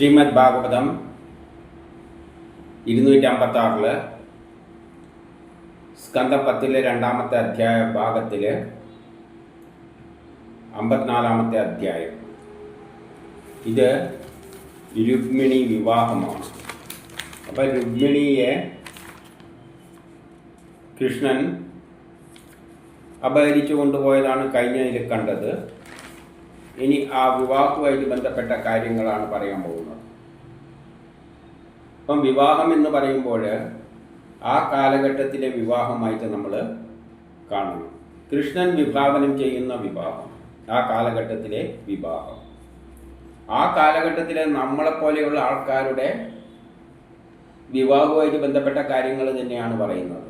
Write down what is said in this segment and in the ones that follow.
ശ്രീമദ് ഭാഗവതം 256 സ്കന്ധം 10 രണ്ടാമത്തെ അധ്യായ ഭാഗത്തിൽ 54-ാമത്തെ അധ്യായം. ഇത് രുക്മിണി വിവാഹമാണ്. അപ്പം രുക്മിണിയെ കൃഷ്ണൻ അപഹരിച്ചു കൊണ്ടുപോയതാണ് കഴിഞ്ഞതിൽ കണ്ടത്. ഇനി ആ വിവാഹവുമായിട്ട് ബന്ധപ്പെട്ട കാര്യങ്ങളാണ് പറയാൻ പോകുന്നത്. അപ്പം വിവാഹം എന്ന് പറയുമ്പോൾ ആ കാലഘട്ടത്തിലെ വിവാഹമായിട്ട് നമ്മൾ കാണണം. കൃഷ്ണൻ വിഭാവനം ചെയ്യുന്ന വിവാഹം, ആ കാലഘട്ടത്തിലെ വിവാഹം, ആ കാലഘട്ടത്തിലെ നമ്മളെപ്പോലെയുള്ള ആൾക്കാരുടെ വിവാഹവുമായിട്ട് ബന്ധപ്പെട്ട കാര്യങ്ങൾ തന്നെയാണ് പറയുന്നത്.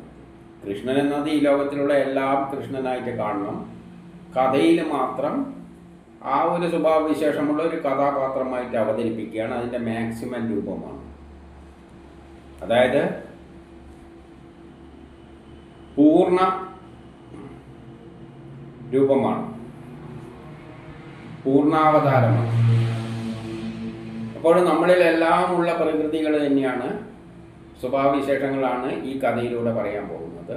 കൃഷ്ണൻ എന്നത് ഈ ലോകത്തിലുള്ള എല്ലാം കൃഷ്ണനായിട്ട് കാണണം. കഥയിൽ മാത്രം ആ ഒരു സ്വഭാവവിശേഷമുള്ള ഒരു കഥാപാത്രമായിട്ട് അവതരിപ്പിക്കുകയാണ്. അതിൻ്റെ മാക്സിമം രൂപമാണ്. അതായത് പൂർണ്ണ രൂപമാണ്, പൂർണ്ണാവതാരമാണ്. അപ്പോൾ നമ്മളിലെല്ലാം ഉള്ള പ്രകൃതികൾ തന്നെയാണ്, സ്വഭാവവിശേഷങ്ങളാണ് ഈ കഥയിലൂടെ പറയാൻ പോകുന്നത്.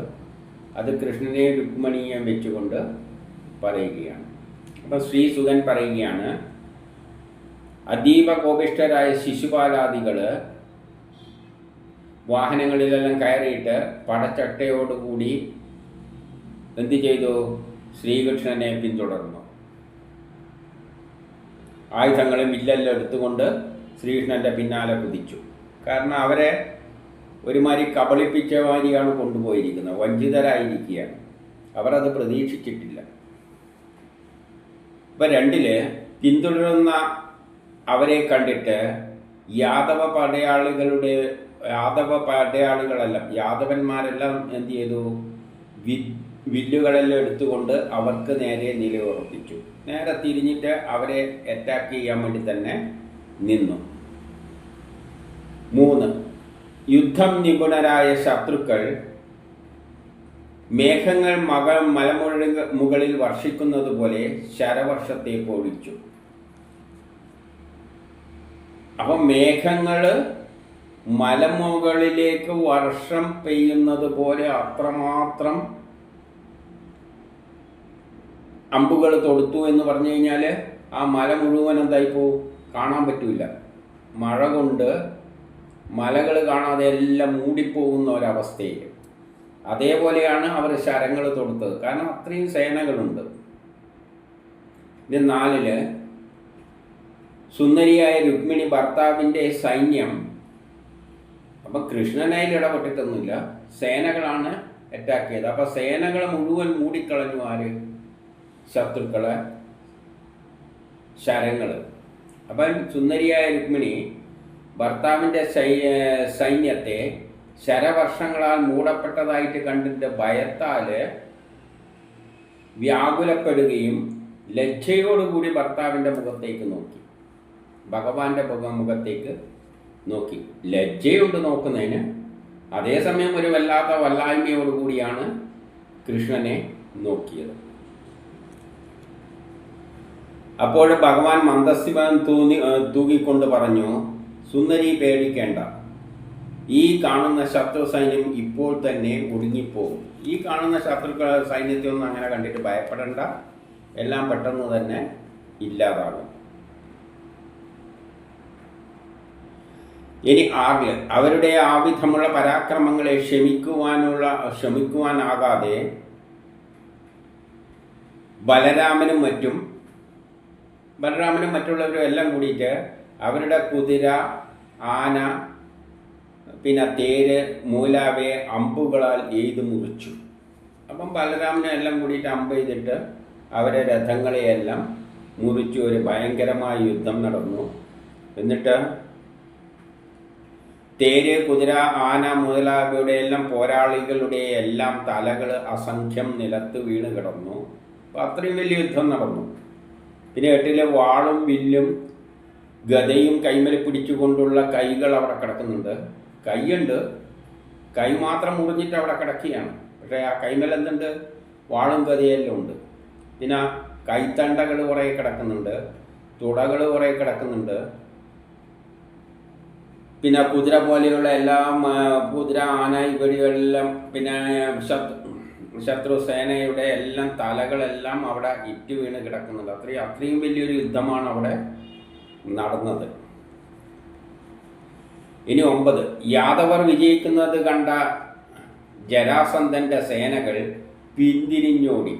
അത് കൃഷ്ണനെ രുക്മിണിയെ വെച്ചുകൊണ്ട് പറയുകയാണ്. അപ്പം ശ്രീസുഖൻ പറയുകയാണ്, അതീവ കോപിഷ്ഠരായ ശിശുപാലാദികൾ വാഹനങ്ങളിലെല്ലാം കയറിയിട്ട് പടച്ചട്ടയോടുകൂടി എന്ത് ചെയ്തു? ശ്രീകൃഷ്ണനെ പിന്തുടർന്നു. ആയുധങ്ങളും വില്ലെല്ലാം എടുത്തുകൊണ്ട് ശ്രീകൃഷ്ണൻ്റെ പിന്നാലെ കുതിച്ചു. കാരണം അവരെ ഒരുമാതിരി കബളിപ്പിച്ച മാതിരിയാണ് കൊണ്ടുപോയിരിക്കുന്നത്. വഞ്ചിതരായിരിക്കുകയാണ്. അവരത് പ്രതീക്ഷിച്ചിട്ടില്ല. ഇപ്പം രണ്ടില് പിന്തുടരുന്ന അവരെ കണ്ടിട്ട് യാദവന്മാരെല്ലാം എന്ത് ചെയ്തു? വില്ലുകളെല്ലാം എടുത്തുകൊണ്ട് അവർക്ക് നേരെ നിലയുറപ്പിച്ചു. നേരെ തിരിഞ്ഞിട്ട് അവരെ അറ്റാക്ക് ചെയ്യാൻ വേണ്ടി തന്നെ നിന്നു. 3, യുദ്ധം നിപുണരായ ശത്രുക്കൾ മേഘങ്ങൾ മുകളിൽ വർഷിക്കുന്നത് പോലെ ശരവർഷത്തെ പൊഴിച്ചു. അപ്പം മേഘങ്ങൾ മലമുകളിലേക്ക് വർഷം പെയ്യുന്നത് പോലെ അത്രമാത്രം അമ്പുകൾ തൊടുത്തു എന്ന് പറഞ്ഞു കഴിഞ്ഞാൽ ആ മല മുഴുവൻ എന്തായിപ്പോവും? കാണാൻ പറ്റില്ല. മഴ കൊണ്ട് മലകൾ കാണാതെ എല്ലാം മൂടിപ്പോകുന്ന ഒരവസ്ഥയിൽ. അതേപോലെയാണ് അവർ ശരങ്ങൾ തൊടുത്തത്. കാരണം അത്രയും സേനകളുണ്ട്. ഇത് 4 സുന്ദരിയായ രുക്മിണി ഭർത്താവിൻ്റെ സൈന്യം, അപ്പം കൃഷ്ണനായി ഇടപെട്ടിട്ടൊന്നുമില്ല, സേനകളാണ് അറ്റാക്ക് ചെയ്തത്. അപ്പം സേനകളെ മുഴുവൻ മൂടിക്കളഞ്ഞു. ആര്? ശത്രുക്കളെ ശരങ്ങൾ. അപ്പം സുന്ദരിയായ രുക്മിണി ഭർത്താവിൻ്റെ സൈന്യത്തെ ശരവർഷങ്ങളാൽ മൂടപ്പെട്ടതായിട്ട് കണ്ടിട്ട് ഭയത്താൽ വ്യാകുലപ്പെടുകയും ലജ്ജയോടുകൂടി ഭർത്താവിൻ്റെ മുഖത്തേക്ക് നോക്കി. ഭഗവാന്റെ മുഖത്തേക്ക് നോക്കി. ലജ്ജയുണ്ട് നോക്കുന്നതിന്. അതേസമയം ഒരു വല്ലാത്ത വല്ലായ്മയോടുകൂടിയാണ് കൃഷ്ണനെ നോക്കിയത്. അപ്പോൾ ഭഗവാൻ മന്ദസ്മിതം തൂകിക്കൊണ്ട് പറഞ്ഞു, സുന്ദരി പേടിക്കേണ്ട. ഈ കാണുന്ന ശത്രു സൈന്യം ഇപ്പോൾ തന്നെ ഒടുങ്ങിപ്പോകും. ഈ കാണുന്ന ശത്രുക്കൾ സൈന്യത്തെ ഒന്നും അങ്ങനെ കണ്ടിട്ട് ഭയപ്പെടേണ്ട. എല്ലാം പെട്ടെന്ന് തന്നെ ഇല്ലാതാകും. ഇനി 6, അവരുടെ ആവിധമുള്ള പരാക്രമങ്ങളെ ക്ഷമിക്കുവാനാകാതെ ബലരാമനും മറ്റുള്ളവരും എല്ലാം കൂടിയിട്ട് അവരുടെ കുതിര, ആന, പിന്നെ തേര്, മൂലാവയെ അമ്പുകളാൽ എയ്ത് മുറിച്ചു. അപ്പം ബലരാമനെ എല്ലാം കൂടിയിട്ട് അമ്പ് ചെയ്തിട്ട് അവരെ രഥങ്ങളെയെല്ലാം മുറിച്ചു. ഒരു ഭയങ്കരമായ യുദ്ധം നടന്നു. എന്നിട്ട് തേര്, കുതിര, ആന മുതലായവയുടെ എല്ലാം പോരാളികളുടെ എല്ലാം തലകൾ അസംഖ്യം നിലത്ത് വീണ് കിടന്നു. അപ്പം അത്രയും വലിയ യുദ്ധം നടന്നു. പിന്നെ 8 വാളും വില്ലും ഗദയും കൈമേൽ പിടിച്ചുകൊണ്ടുള്ള കൈകൾ അവിടെ കിടക്കുന്നുണ്ട്. കൈയുണ്ട്, കൈ മാത്രം മുറിഞ്ഞിട്ട് അവിടെ കിടക്കുകയാണ്. പക്ഷേ ആ കൈമേൽ എന്തുണ്ട്? വാളും ഗദയെല്ലാം ഉണ്ട്. പിന്നെ കൈത്തണ്ടകൾ കുറേ കിടക്കുന്നുണ്ട്, തുടകൾ കുറേ കിടക്കുന്നുണ്ട്. പിന്നെ കുതിര പോലെയുള്ള എല്ലാം കുതിര, ആന ഇവടികളെല്ലാം, പിന്നെ ശത്രുസേനയുടെ എല്ലാം തലകളെല്ലാം അവിടെ ഇറ്റ് വീണ് കിടക്കുന്നുണ്ട്. അത്രയും വലിയൊരു യുദ്ധമാണ് അവിടെ നടന്നത്. ഇനി 9, യാദവർ വിജയിക്കുന്നത് കണ്ട ജരാസന്ധൻ്റെ സേനകൾ പിന്തിരിഞ്ഞോടി.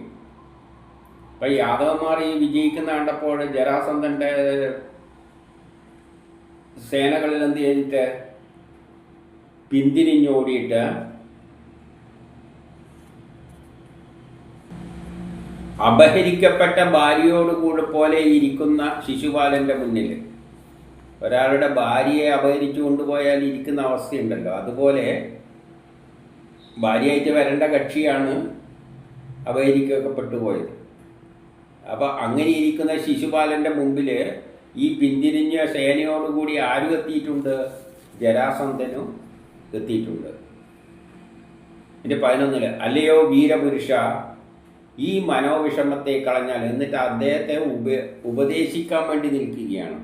അപ്പം യാദവന്മാർ ഈ വിജയിക്കുന്ന കണ്ടപ്പോൾ ജരാസന്ധൻ്റെ സേനകളിൽ എന്ത് ചെയ്തിട്ട് പിന്തിരിഞ്ഞോടിയിട്ട് അപഹരിക്കപ്പെട്ട ഭാര്യയോടുകൂടെ പോലെ ഇരിക്കുന്ന ശിശുപാലൻ്റെ മുന്നിൽ ഒരാളുടെ ഭാര്യയെ അപഹരിച്ചു കൊണ്ടുപോയാൽ ഇരിക്കുന്ന അവസ്ഥയുണ്ടല്ലോ, അതുപോലെ ഭാര്യയായിട്ട് വരേണ്ട കക്ഷിയാണ് അപഹരിക്കപ്പെട്ടു പോയത്. അപ്പം അങ്ങനെ ഇരിക്കുന്ന ശിശുപാലൻ്റെ മുമ്പിൽ ഈ പിന്തിരിഞ്ഞ സേനയോടുകൂടി ആരും എത്തിയിട്ടുണ്ട്? ജരാസന്ധനും എത്തിയിട്ടുണ്ട്. പിന്നെ 11, അല്ലയോ വീരപുരുഷ, ഈ മനോവിഷമത്തെ കളഞ്ഞാൽ, എന്നിട്ട് അദ്ദേഹത്തെ ഉപദേശിക്കാൻ വേണ്ടി നിൽക്കുകയാണ്.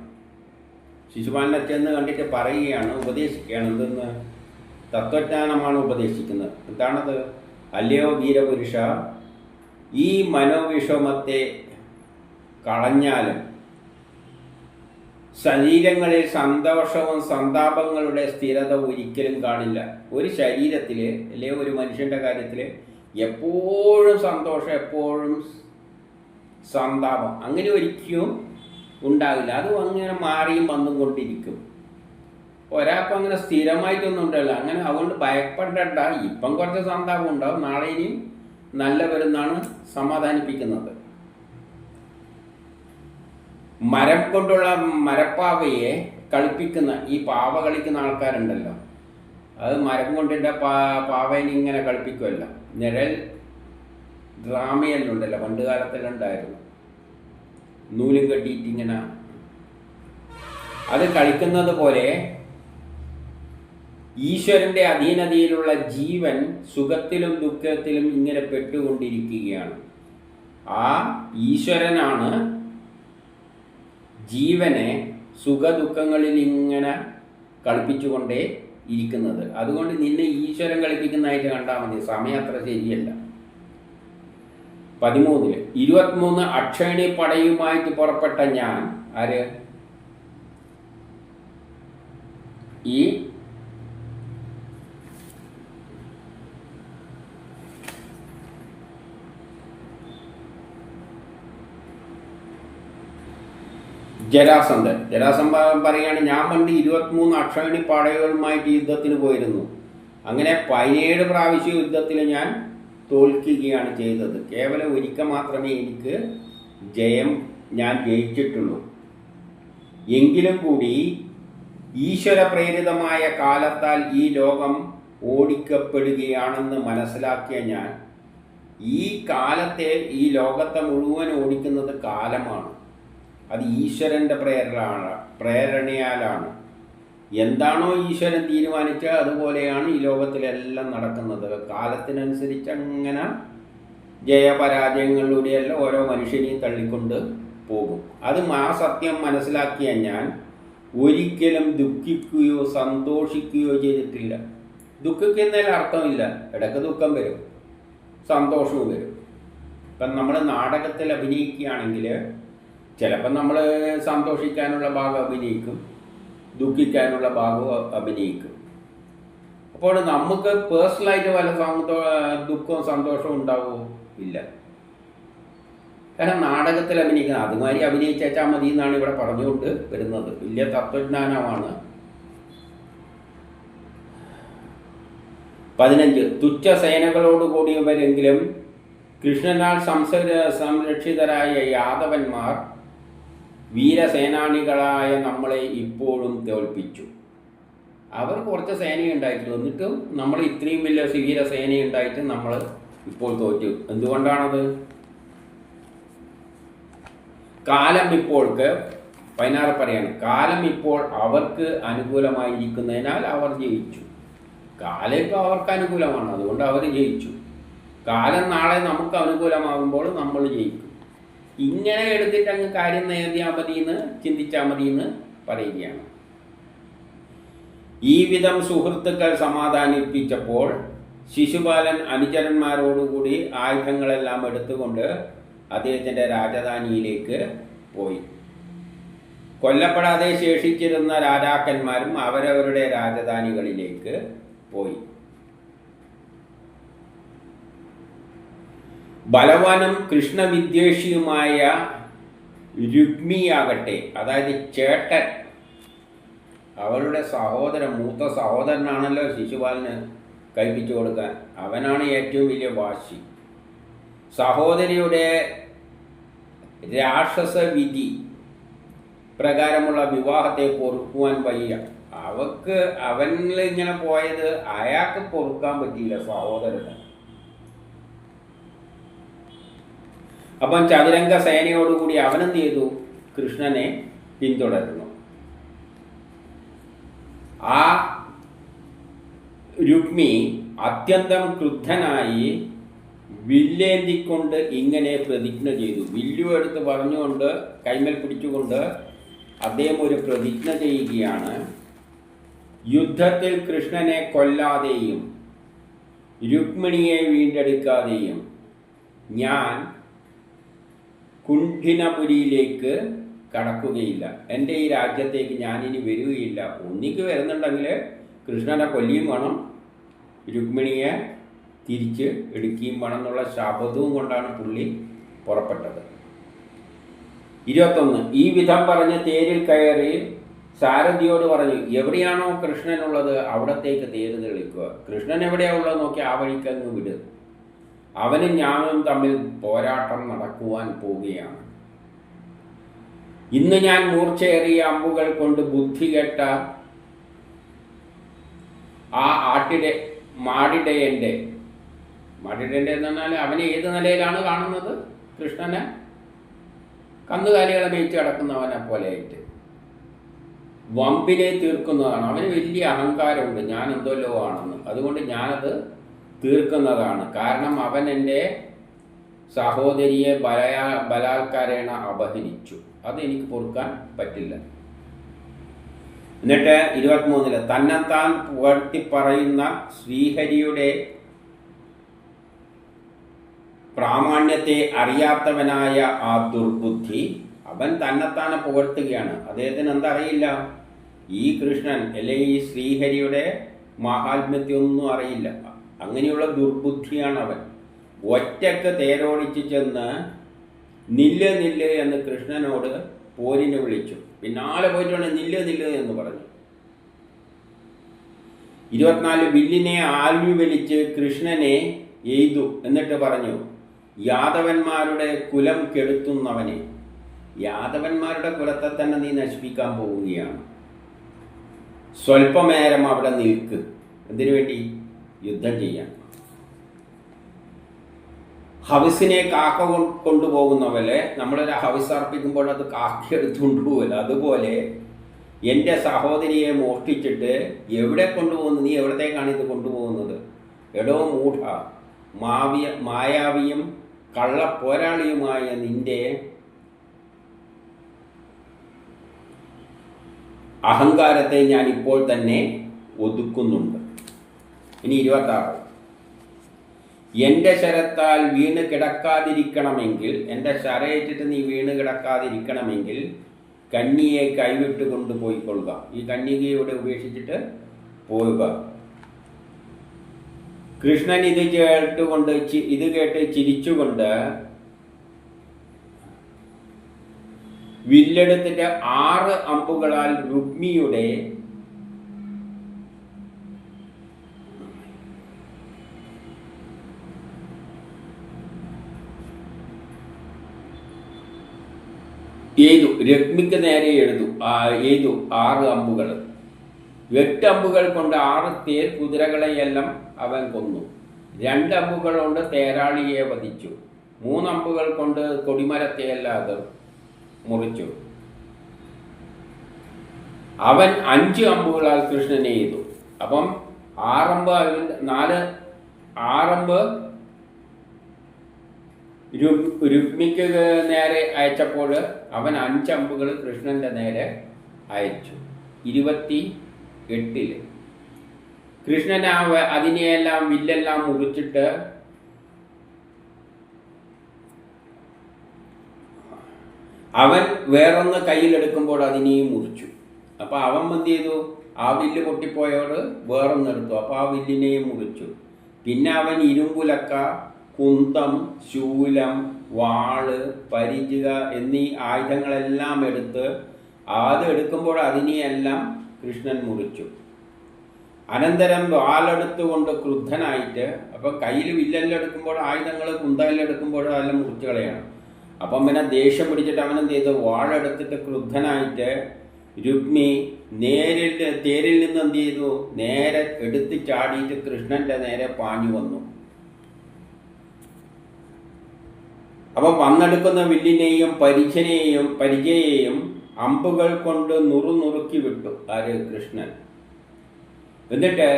ശിശുപാലനെ ചെന്ന് കണ്ടിട്ട് പറയുകയാണ്, ഉപദേശിക്കുകയാണ്. എന്തെന്ന്? തത്വജ്ഞാനമാണ് ഉപദേശിക്കുന്നത്. എന്താണത്? അല്ലയോ വീരപുരുഷ, ഈ മനോവിഷമത്തെ കളഞ്ഞാലും ശരീരങ്ങളിൽ സന്തോഷവും സന്താപങ്ങളുടെ സ്ഥിരത ഒരിക്കലും കാണില്ല. ഒരു ശരീരത്തിൽ അല്ലെങ്കിൽ ഒരു മനുഷ്യൻ്റെ കാര്യത്തിൽ എപ്പോഴും സന്തോഷം, എപ്പോഴും സന്താപം അങ്ങനെ ഒരിക്കലും ഉണ്ടാകില്ല. അത് അങ്ങനെ മാറിയും വന്നും കൊണ്ടിരിക്കും. ഒരാൾക്കും അങ്ങനെ സ്ഥിരമായിട്ടൊന്നും ഉണ്ടല്ലോ. അങ്ങനെ അതുകൊണ്ട് ഭയപ്പെടേണ്ട. ഇപ്പം കുറച്ച് സന്താപം ഉണ്ടാവും, നാളെ ഇനിയും നല്ല വരുന്നാണ് സമാധാനിപ്പിക്കുന്നത്. മരം കൊണ്ടുള്ള മരപ്പാവയെ കളിപ്പിക്കുന്ന ഈ പാവ കളിക്കുന്ന ആൾക്കാരുണ്ടല്ലോ, അത് മരം കൊണ്ടിൻ്റെ പാവേനെ ഇങ്ങനെ കളിപ്പിക്കുമല്ലോ. നിഴൽ ഡ്രാമയെല്ലാം ഉണ്ടല്ലോ, പണ്ട് കാലത്തിലുണ്ടായിരുന്നു. നൂലും കെട്ടിയിട്ട് ഇങ്ങനെ അത് കളിക്കുന്നത് പോലെ ഈശ്വരൻ്റെ അധീനതയിലുള്ള ജീവൻ സുഖത്തിലും ദുഃഖത്തിലും ഇങ്ങനെ പെട്ടുകൊണ്ടിരിക്കുകയാണ്. ആ ഈശ്വരനാണ് ജീവനെ സുഖദുഃഖങ്ങളിൽ ഇങ്ങനെ കളിപ്പിച്ചുകൊണ്ടേ ഇരിക്കുന്നത്. അതുകൊണ്ട് നിന്നെ ഈശ്വരൻ കളിപ്പിക്കുന്നതായിട്ട് കണ്ടാൽ മതി. സമയം അത്ര ശരിയല്ല. 13, 23 അക്ഷയണി പടയുമായിട്ട് പുറപ്പെട്ട ഞാൻ, ആര്? ഈ ജരാസന്ധൻ പറയുകയാണ്, ഞാൻ പണ്ട് 23 അക്ഷയണി പടയുകളുമായിട്ട് യുദ്ധത്തിന് പോയിരുന്നു. അങ്ങനെ 17 പ്രാവശ്യം യുദ്ധത്തിൽ ഞാൻ തോൽക്കുകയാണ് ചെയ്തത്. കേവലം ഒരിക്കൽ മാത്രമേ എനിക്ക് ഞാൻ ജയിച്ചിട്ടുള്ളൂ. എങ്കിലും കൂടി ഈശ്വരപ്രേരിതമായ കാലത്താൽ ഈ ലോകം ഓടിക്കപ്പെടുകയാണെന്ന് മനസ്സിലാക്കിയ ഞാൻ, ഈ കാലത്തെ, ഈ ലോകത്തെ മുഴുവൻ ഓടിക്കുന്നത് കാലമാണ്. അത് ഈശ്വരൻ്റെ പ്രേരണയാലാണ്. എന്താണോ ഈശ്വരൻ തീരുമാനിച്ചാൽ അതുപോലെയാണ് ഈ ലോകത്തിലെല്ലാം നടക്കുന്നത്. കാലത്തിനനുസരിച്ച് അങ്ങനെ ജയപരാജയങ്ങളിലൂടെയെല്ലാം ഓരോ മനുഷ്യനെയും തള്ളിക്കൊണ്ട് പോകും. അത് ആ സത്യം മനസ്സിലാക്കിയ ഞാൻ ഒരിക്കലും ദുഃഖിക്കുകയോ സന്തോഷിക്കുകയോ ചെയ്തിട്ടില്ല. ദുഃഖിക്കുന്നതിൽ അർത്ഥമില്ല. ഇടയ്ക്ക് ദുഃഖം വരും, സന്തോഷവും വരും. ഇപ്പം നമ്മൾ നാടകത്തിൽ അഭിനയിക്കുകയാണെങ്കിൽ ചിലപ്പോൾ നമ്മൾ സന്തോഷിക്കാനുള്ള ഭാഗം അഭിനയിക്കും, ദുഃഖിക്കാനുള്ള ഭാഗവും അഭിനയിക്കും. അപ്പോൾ നമുക്ക് പേഴ്സണലായിട്ട് വല്ല ദുഃഖവും സന്തോഷവും ഉണ്ടാവുമോ? ഇല്ല. കാരണം നാടകത്തിൽ അഭിനയിക്കുന്നത് അതുമാതിരി അഭിനയിച്ചാൽ മതി എന്നാണ് ഇവിടെ പറഞ്ഞുകൊണ്ട് വരുന്നത്. വലിയ തത്വജ്ഞാനമാണ്. 15 തുച്ഛ സേനകളോട് കൂടിയവരെങ്കിലും കൃഷ്ണനാൽ സംരക്ഷിതരായ യാദവന്മാർ വീരസേനാനികളായ നമ്മളെ ഇപ്പോഴും തോൽപ്പിച്ചു. അവർ കുറച്ച് സേനയുണ്ടായിട്ടുള്ളൂ, എന്നിട്ടും നമ്മൾ ഇത്രയും വലിയ വീരസേനയുണ്ടായിട്ട് നമ്മൾ ഇപ്പോൾ തോറ്റു. എന്തുകൊണ്ടാണത്? കാലം ഇപ്പോൾക്ക് 16 പറയാണ്, കാലം ഇപ്പോൾ അവർക്ക് അനുകൂലമായിരിക്കുന്നതിനാൽ അവർ ജയിച്ചു. കാലം ഇപ്പോൾ അവർക്ക് അനുകൂലമാണ്, അതുകൊണ്ട് അവർ ജയിച്ചു. കാലം നാളെ നമുക്ക് അനുകൂലമാകുമ്പോൾ നമ്മൾ ജയിക്കും. ഇങ്ങനെ എടുത്തിട്ട് അങ്ങ് കാര്യം നേടിയാൽ മതിയെന്ന് ചിന്തിച്ചാൽ മതിയെന്ന് പറയുകയാണ്. ഈ വിധം സുഹൃത്തുക്കൾ സമാധാനിപ്പിച്ചപ്പോൾ ശിശുപാലൻ അനുചരന്മാരോടുകൂടി ആയുധങ്ങളെല്ലാം എടുത്തുകൊണ്ട് അദ്ദേഹത്തിൻ്റെ രാജധാനിയിലേക്ക് പോയി. കൊല്ലപ്പെടാതെ ശേഷിച്ചിരുന്ന രാജാക്കന്മാരും അവരവരുടെ രാജധാനികളിലേക്ക് പോയി. ബലവാനും കൃഷ്ണവിദ്വേഷിയുമായ രുക്മിയാകട്ടെ, അതായത് ചേട്ടൻ, അവളുടെ സഹോദരൻ, മൂത്ത സഹോദരനാണല്ലോ ശിശുപാലന് കഴിപ്പിച്ചു കൊടുക്കാൻ, അവനാണ് ഏറ്റവും വലിയ വാശി. സഹോദരിയുടെ രാക്ഷസ വിധി പ്രകാരമുള്ള വിവാഹത്തെ പൊറുക്കുവാൻ വയ്യ. അവനിൽ ഇങ്ങനെ പോയത് അയാൾക്ക് പൊറുക്കാൻ പറ്റിയില്ല, സഹോദരന്. അപ്പം ചതുരംഗ സേനയോടുകൂടി അവനെന്ത് ചെയ്തു? കൃഷ്ണനെ പിന്തുടരുന്നു. ആ രുക്മി അത്യന്തം ക്രുദ്ധനായി വില്ലേന്തിക്കൊണ്ട് ഇങ്ങനെ പ്രതിജ്ഞ ചെയ്തു. വില്ലു എടുത്ത് പറഞ്ഞുകൊണ്ട് കൈമേൽ പിടിച്ചുകൊണ്ട് അദ്ദേഹം ഒരു പ്രതിജ്ഞ ചെയ്യുകയാണ്. യുദ്ധത്തിൽ കൃഷ്ണനെ കൊല്ലാതെയും രുക്മിണിയെ വീണ്ടെടുക്കാതെയും ഞാൻ കുണ്ഠിനപുരിയിലേക്ക് കടക്കുകയില്ല. എൻ്റെ ഈ രാജ്യത്തേക്ക് ഞാനിനി വരികയില്ല. ഒന്നിക്ക് വരുന്നുണ്ടെങ്കിൽ കൃഷ്ണനെ കൊല്ലിയും വേണം, രുക്മിണിയെ തിരിച്ച് എടുക്കുകയും വേണം എന്നുള്ള ശപഥവും കൊണ്ടാണ് പുള്ളി പുറപ്പെട്ടത്. 21. ഈ വിധം പറഞ്ഞ് തേരിൽ കയറി സാരഥിയോട് പറഞ്ഞു, എവിടെയാണോ കൃഷ്ണനുള്ളത് അവിടത്തേക്ക് തേര് തെളിക്കുക. കൃഷ്ണൻ എവിടെയാണ് ഉള്ളത് നോക്കി ആ വഴിക്കങ്ങ് വിട്. അവനും ഞാനും തമ്മിൽ പോരാട്ടം നടക്കുവാൻ പോവുകയാണ്. ഇന്ന് ഞാൻ മൂർച്ചയേറിയ അമ്പുകൾ കൊണ്ട് ബുദ്ധി കെട്ട ആ മാടിടയൻ്റെ എന്ന് പറഞ്ഞാൽ അവനെ ഏത് നിലയിലാണ് കാണുന്നത്? കൃഷ്ണനെ കന്നുകാലികളെ മേയിച്ച് കിടക്കുന്നവനെ പോലെയായിട്ട് വമ്പിനെ തീർക്കുന്നതാണ്. അവന് വലിയ അഹങ്കാരമുണ്ട്, ഞാൻ എന്തല്ലോ ആണെന്ന്. അതുകൊണ്ട് ഞാനത് തീർക്കുന്നതാണ്. കാരണം അവൻ എൻ്റെ സഹോദരിയെ ബലാത്കാരേണ അപഹരിച്ചു. അതെനിക്ക് പൊറുക്കാൻ പറ്റില്ല. എന്നിട്ട് 23 തന്നെത്താൻ പുകഴ്ത്തി പറയുന്ന ശ്രീഹരിയുടെ പ്രാമാണ്യത്തെ അറിയാത്തവനായ ആ ദുർബുദ്ധി, അവൻ തന്നെത്താനെ പുകഴ്ത്തുകയാണ്. അദ്ദേഹത്തിന് എന്തറിയില്ല? ഈ കൃഷ്ണൻ അല്ലെങ്കിൽ ഈ ശ്രീഹരിയുടെ മഹാത്മ്യത്തെയൊന്നും അറിയില്ല. അങ്ങനെയുള്ള ദുർബുദ്ധിയാണ് അവൻ. ഒറ്റക്ക് തേരോടിച്ച് ചെന്ന് നില്ല് നില്ല് എന്ന് കൃഷ്ണനോട് പോരിനെ വിളിച്ചു. പിന്നാലെ പോയിട്ടാണ് നില്ല് നില്ല് എന്ന് പറഞ്ഞു. 24 വില്ലിനെ ആൽവി വലിച്ച് കൃഷ്ണനെ എയ്തു. എന്നിട്ട് പറഞ്ഞു, യാദവന്മാരുടെ കുലം കെടുത്തുന്നവനെ, യാദവന്മാരുടെ കുലത്തെ തന്നെ നീ നശിപ്പിക്കാൻ പോവുകയാണ്. സ്വല്പനേരം അവിടെ നിൽക്ക്. എന്തിനു വേണ്ടി? യുദ്ധം ചെയ്യാൻ. ഹവിസിനെ കാക്ക കൊണ്ടുപോകുന്ന പോലെ നമ്മളൊരു ഹവിസ് അർപ്പിക്കുമ്പോൾ അത് കാക്ക എടുത്തുകൊണ്ട് പോകില്ല. അതുപോലെ എൻ്റെ സഹോദരിയെ മോഷ്ടിച്ചിട്ട് എവിടെ കൊണ്ടുപോകുന്നു? നീ എവിടത്തേക്കാണ് ഇത് കൊണ്ടുപോകുന്നത്? എടോ മൂഢ, മായാവിയും കള്ളപ്പോരാളിയുമായ നിന്റെ അഹങ്കാരത്തെ ഞാൻ ഇപ്പോൾ തന്നെ ഒതുക്കുന്നുണ്ട്. ഇനി 26 എൻ്റെ ശരത്താൽ വീണ് കിടക്കാതിരിക്കണമെങ്കിൽ, എൻ്റെ ശരയേറ്റിട്ട് നീ വീണ് കിടക്കാതിരിക്കണമെങ്കിൽ കന്യയെ കൈവിട്ട് കൊണ്ടുപോയിക്കൊള്ളുക. ഈ കന്യകയോടെ ഉപേക്ഷിച്ചിട്ട് പോവുക. കൃഷ്ണൻ ഇത് കേട്ട് ചിരിച്ചുകൊണ്ട് വില്ലെടുത്തിട്ട് 6 അമ്പുകളാൽ രുക്മിയുടെ രക്മിക്ക് നേരെ എഴുതു 6 അമ്പുകൾ. 8 അമ്പുകൾ കൊണ്ട് 6 തേർ കുതിരകളെയെല്ലാം അവൻ കൊന്നു. 2 അമ്പുകൾ കൊണ്ട് തേരാളിയെ വധിച്ചു. 3 അമ്പുകൾ കൊണ്ട് കൊടിമരത്തെയെല്ലാം അത് മുറിച്ചു. അവൻ 5 അമ്പുകളാൽ കൃഷ്ണനെ എയ്തു. അപ്പം 6 അമ്പ് രുക്മിക്ക് നേരെ അയച്ചപ്പോൾ അവൻ 5 അമ്പുകൾ കൃഷ്ണൻ്റെ നേരെ അയച്ചു. 25 8 കൃഷ്ണൻ അതിനെയെല്ലാം വില്ലെല്ലാം മുറിച്ചിട്ട് അവൻ വേറൊന്ന് കയ്യിലെടുക്കുമ്പോൾ അതിനെയും മുറിച്ചു. അപ്പോൾ അവൻ എന്ത് ചെയ്തു? ആ വില്ല് പൊട്ടിപ്പോയോട് വേറൊന്നെടുത്തു. അപ്പോൾ ആ വില്ലിനെയും മുറിച്ചു. പിന്നെ അവൻ ഇരുമ്പുലക്ക, കുന്തം, ശൂലം, വാള്, പരിചിക എന്നീ ആയുധങ്ങളെല്ലാം എടുത്ത് എടുക്കുമ്പോൾ അതിനെയെല്ലാം കൃഷ്ണൻ മുറിച്ചു. അനന്തരം വാളെടുത്തുകൊണ്ട് ക്രുദ്ധനായിട്ട്, അപ്പം കയ്യിൽ വില്ലെല്ലാം എടുക്കുമ്പോൾ ആയുധങ്ങൾ കുന്തമെല്ലാം എടുക്കുമ്പോൾ അതെല്ലാം മുറിച്ചു കളയണം. അപ്പം പിന്നെ ദേഷ്യം പിടിച്ചിട്ട് അവനെന്ത് ചെയ്തു? വാളെടുത്തിട്ട് ക്രുദ്ധനായിട്ട് രുക്മി തേരിൽ നിന്ന് എന്ത് ചെയ്തു? നേരെ എടുത്ത് ചാടിയിട്ട് കൃഷ്ണന്റെ നേരെ പാഞ്ഞു വന്നു. അപ്പം വന്നെടുക്കുന്ന വില്ലിനെയും പരിചയെയും അമ്പുകൾ കൊണ്ട് നുറുക്കി വിട്ടു. ആര്? കൃഷ്ണൻ. എന്നിട്ട്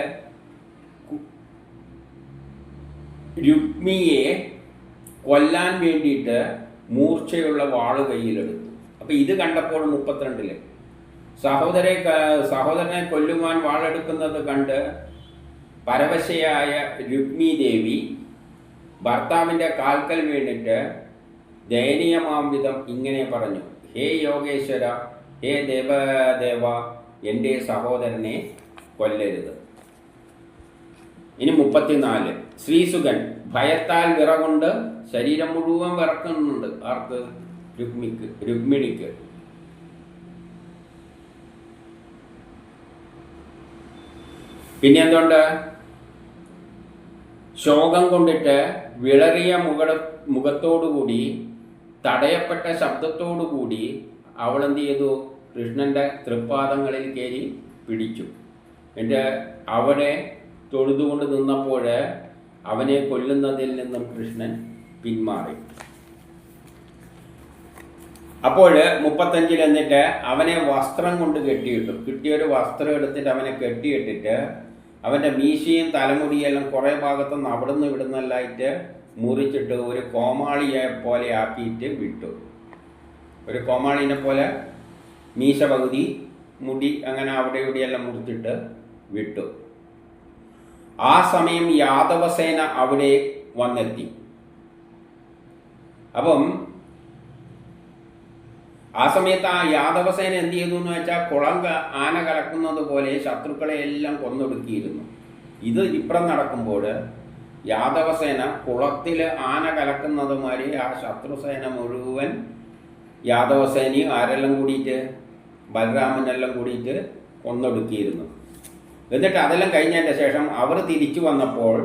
രുക്മിയെ കൊല്ലാൻ വേണ്ടിയിട്ട് മൂർച്ചയുള്ള വാള് കയ്യിലെടുത്തു. അപ്പം ഇത് കണ്ടപ്പോൾ 32 സഹോദരനെ കൊല്ലുവാൻ വാളെടുക്കുന്നത് കണ്ട് പരവശയായ രുക്മി ദേവി ഭർത്താവിൻ്റെ കാൽക്കൽ വീണിട്ട് ദയനീയമാം വിധം ഇങ്ങനെ പറഞ്ഞു: ഹേ യോഗേശ്വര, ഹേ ദേവദേവ, എൻ്റെ സഹോദരനെ കൊല്ലരുത്. ഇനി 34 ശ്രീസുഖൻ ഭയത്താൽ വിറകൊണ്ട് ശരീരം മുഴുവൻ വിറക്കുന്നുണ്ട്. ആർക്ക്? രുക്മിണിക്ക്. പിന്നെ എന്തുകൊണ്ട്? ശോകം കൊണ്ടിട്ട് വിളറിയ മുഖത്തോടുകൂടി തടയപ്പെട്ട ശബ്ദത്തോടുകൂടി അവൾ എന്ത് ചെയ്തു? കൃഷ്ണന്റെ തൃപ്പാദങ്ങളിൽ കയറി പിടിച്ചു. എന്നിട്ട് അവനെ തൊഴുതുകൊണ്ട് നിന്നപ്പോൾ അവനെ കൊല്ലുന്നതിൽ നിന്നും കൃഷ്ണൻ പിന്മാറി. അപ്പോൾ 35 എന്നിട്ട് അവനെ വസ്ത്രം കൊണ്ട് കെട്ടിയിട്ടു. കിട്ടിയൊരു വസ്ത്രം എടുത്തിട്ട് അവനെ കെട്ടിയിട്ടിട്ട് അവൻ്റെ മീശയും തലമുടിയെല്ലാം കുറേ ഭാഗത്തുനിന്ന് അവിടുന്ന് ഇവിടുന്നെല്ലായിട്ട് മുറിച്ചിട്ട് ഒരു കോമാളിയെ പോലെ ആക്കിയിട്ട് വിട്ടു. ഒരു കോമാളിനെ പോലെ മീശ പകുതി, മുടി അങ്ങനെ അവിടെ ഇവിടെയെല്ലാം മുറിച്ചിട്ട് വിട്ടു. ആ സമയം യാദവസേന അവിടെ വന്നെത്തി. അപ്പം ആ സമയത്ത് ആ യാദവസേന എന്ത് ചെയ്തു എന്ന് വെച്ചാൽ ആന കലക്കുന്നത് പോലെ ശത്രുക്കളെ എല്ലാം കൊന്നൊടുക്കിയിരുന്നു. ഇത് ഇപ്പുറം നടക്കുമ്പോൾ യാദവസേന കുളത്തിൽ ആന കലക്കുന്നത് മാതിരി ആ ശത്രുസേന മുഴുവൻ യാദവസേനയും ആരെല്ലാം കൂടിയിട്ട് ബലരാമനെല്ലാം കൂടിയിട്ട് കൊന്നൊടുക്കിയിരുന്നു. എന്നിട്ട് അതെല്ലാം കഴിഞ്ഞതിൻ്റെ ശേഷം അവർ തിരിച്ചു വന്നപ്പോൾ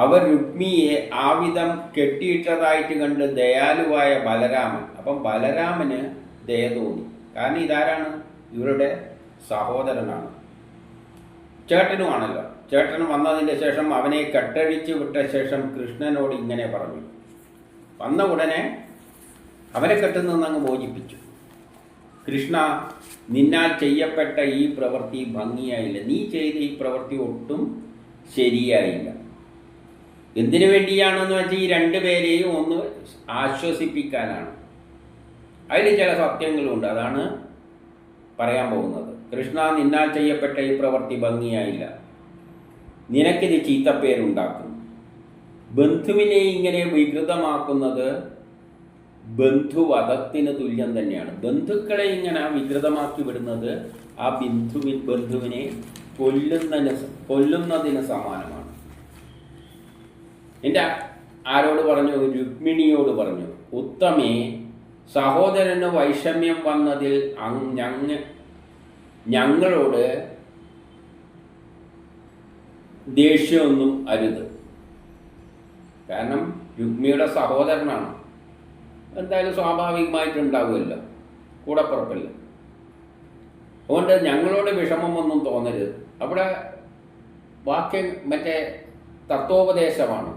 അവർ രുക്മിയെ ആവിധം കെട്ടിയിട്ടതായിട്ട് കണ്ട് ദയാലുവായ ബലരാമൻ. അപ്പം ബലരാമന് ദയ തോന്നി. കാരണം ഇതാരാണ്? ഇവരുടെ സഹോദരനാണ്, ചേട്ടനുമാണല്ലോ. ചേട്ടൻ വന്നതിൻ്റെ ശേഷം അവനെ കെട്ടഴിച്ച് വിട്ട ശേഷം കൃഷ്ണനോട് ഇങ്ങനെ പറഞ്ഞു. വന്ന ഉടനെ അവനെ കെട്ടുനിന്ന് അങ്ങ് മോചിപ്പിച്ചു. കൃഷ്ണ, നിന്നാൽ ചെയ്യപ്പെട്ട ഈ പ്രവൃത്തി ഭംഗിയായില്ല. നീ ചെയ്ത ഈ പ്രവൃത്തി ഒട്ടും ശരിയായില്ല. എന്തിനു വേണ്ടിയാണെന്ന് വെച്ചാൽ ഈ 2 പേരെയും ഒന്ന് ആശ്വസിപ്പിക്കാനാണ്. അതിൽ ചില സത്യങ്ങളുണ്ട്, അതാണ് പറയാൻ പോകുന്നത്. കൃഷ്ണ, നിന്നാൽ ചെയ്യപ്പെട്ട ഈ പ്രവൃത്തി ഭംഗിയായില്ല. നിനക്കിത് ചീത്തപ്പേരുണ്ടാക്കും. ബന്ധുവിനെ ഇങ്ങനെ വികൃതമാക്കുന്നത് ബന്ധുവധത്തിന് തുല്യം തന്നെയാണ്. ബന്ധുക്കളെ ഇങ്ങനെ വികൃതമാക്കി വിടുന്നത് ആ ബന്ധുവിനെ കൊല്ലുന്നതിന് സമാനമാണ്. എൻ്റെ ആരോട് പറഞ്ഞു? രുക്മിണിയോട് പറഞ്ഞു. ഉത്തമേ, സഹോദരന് വൈഷമ്യം വന്നതിൽ ഞങ്ങളോട് ദേഷ്യമൊന്നും അരുത്. കാരണം രുക്മിയുടെ സഹോദരനാണ്, എന്തായാലും സ്വാഭാവികമായിട്ടുണ്ടാവുമല്ലോ, കൂടപ്പുറപ്പല്ല. അതുകൊണ്ട് ഞങ്ങളോട് വിഷമമൊന്നും തോന്നരുത്. അവിടെ വാക്യം മറ്റേ തത്വോപദേശമാണ്.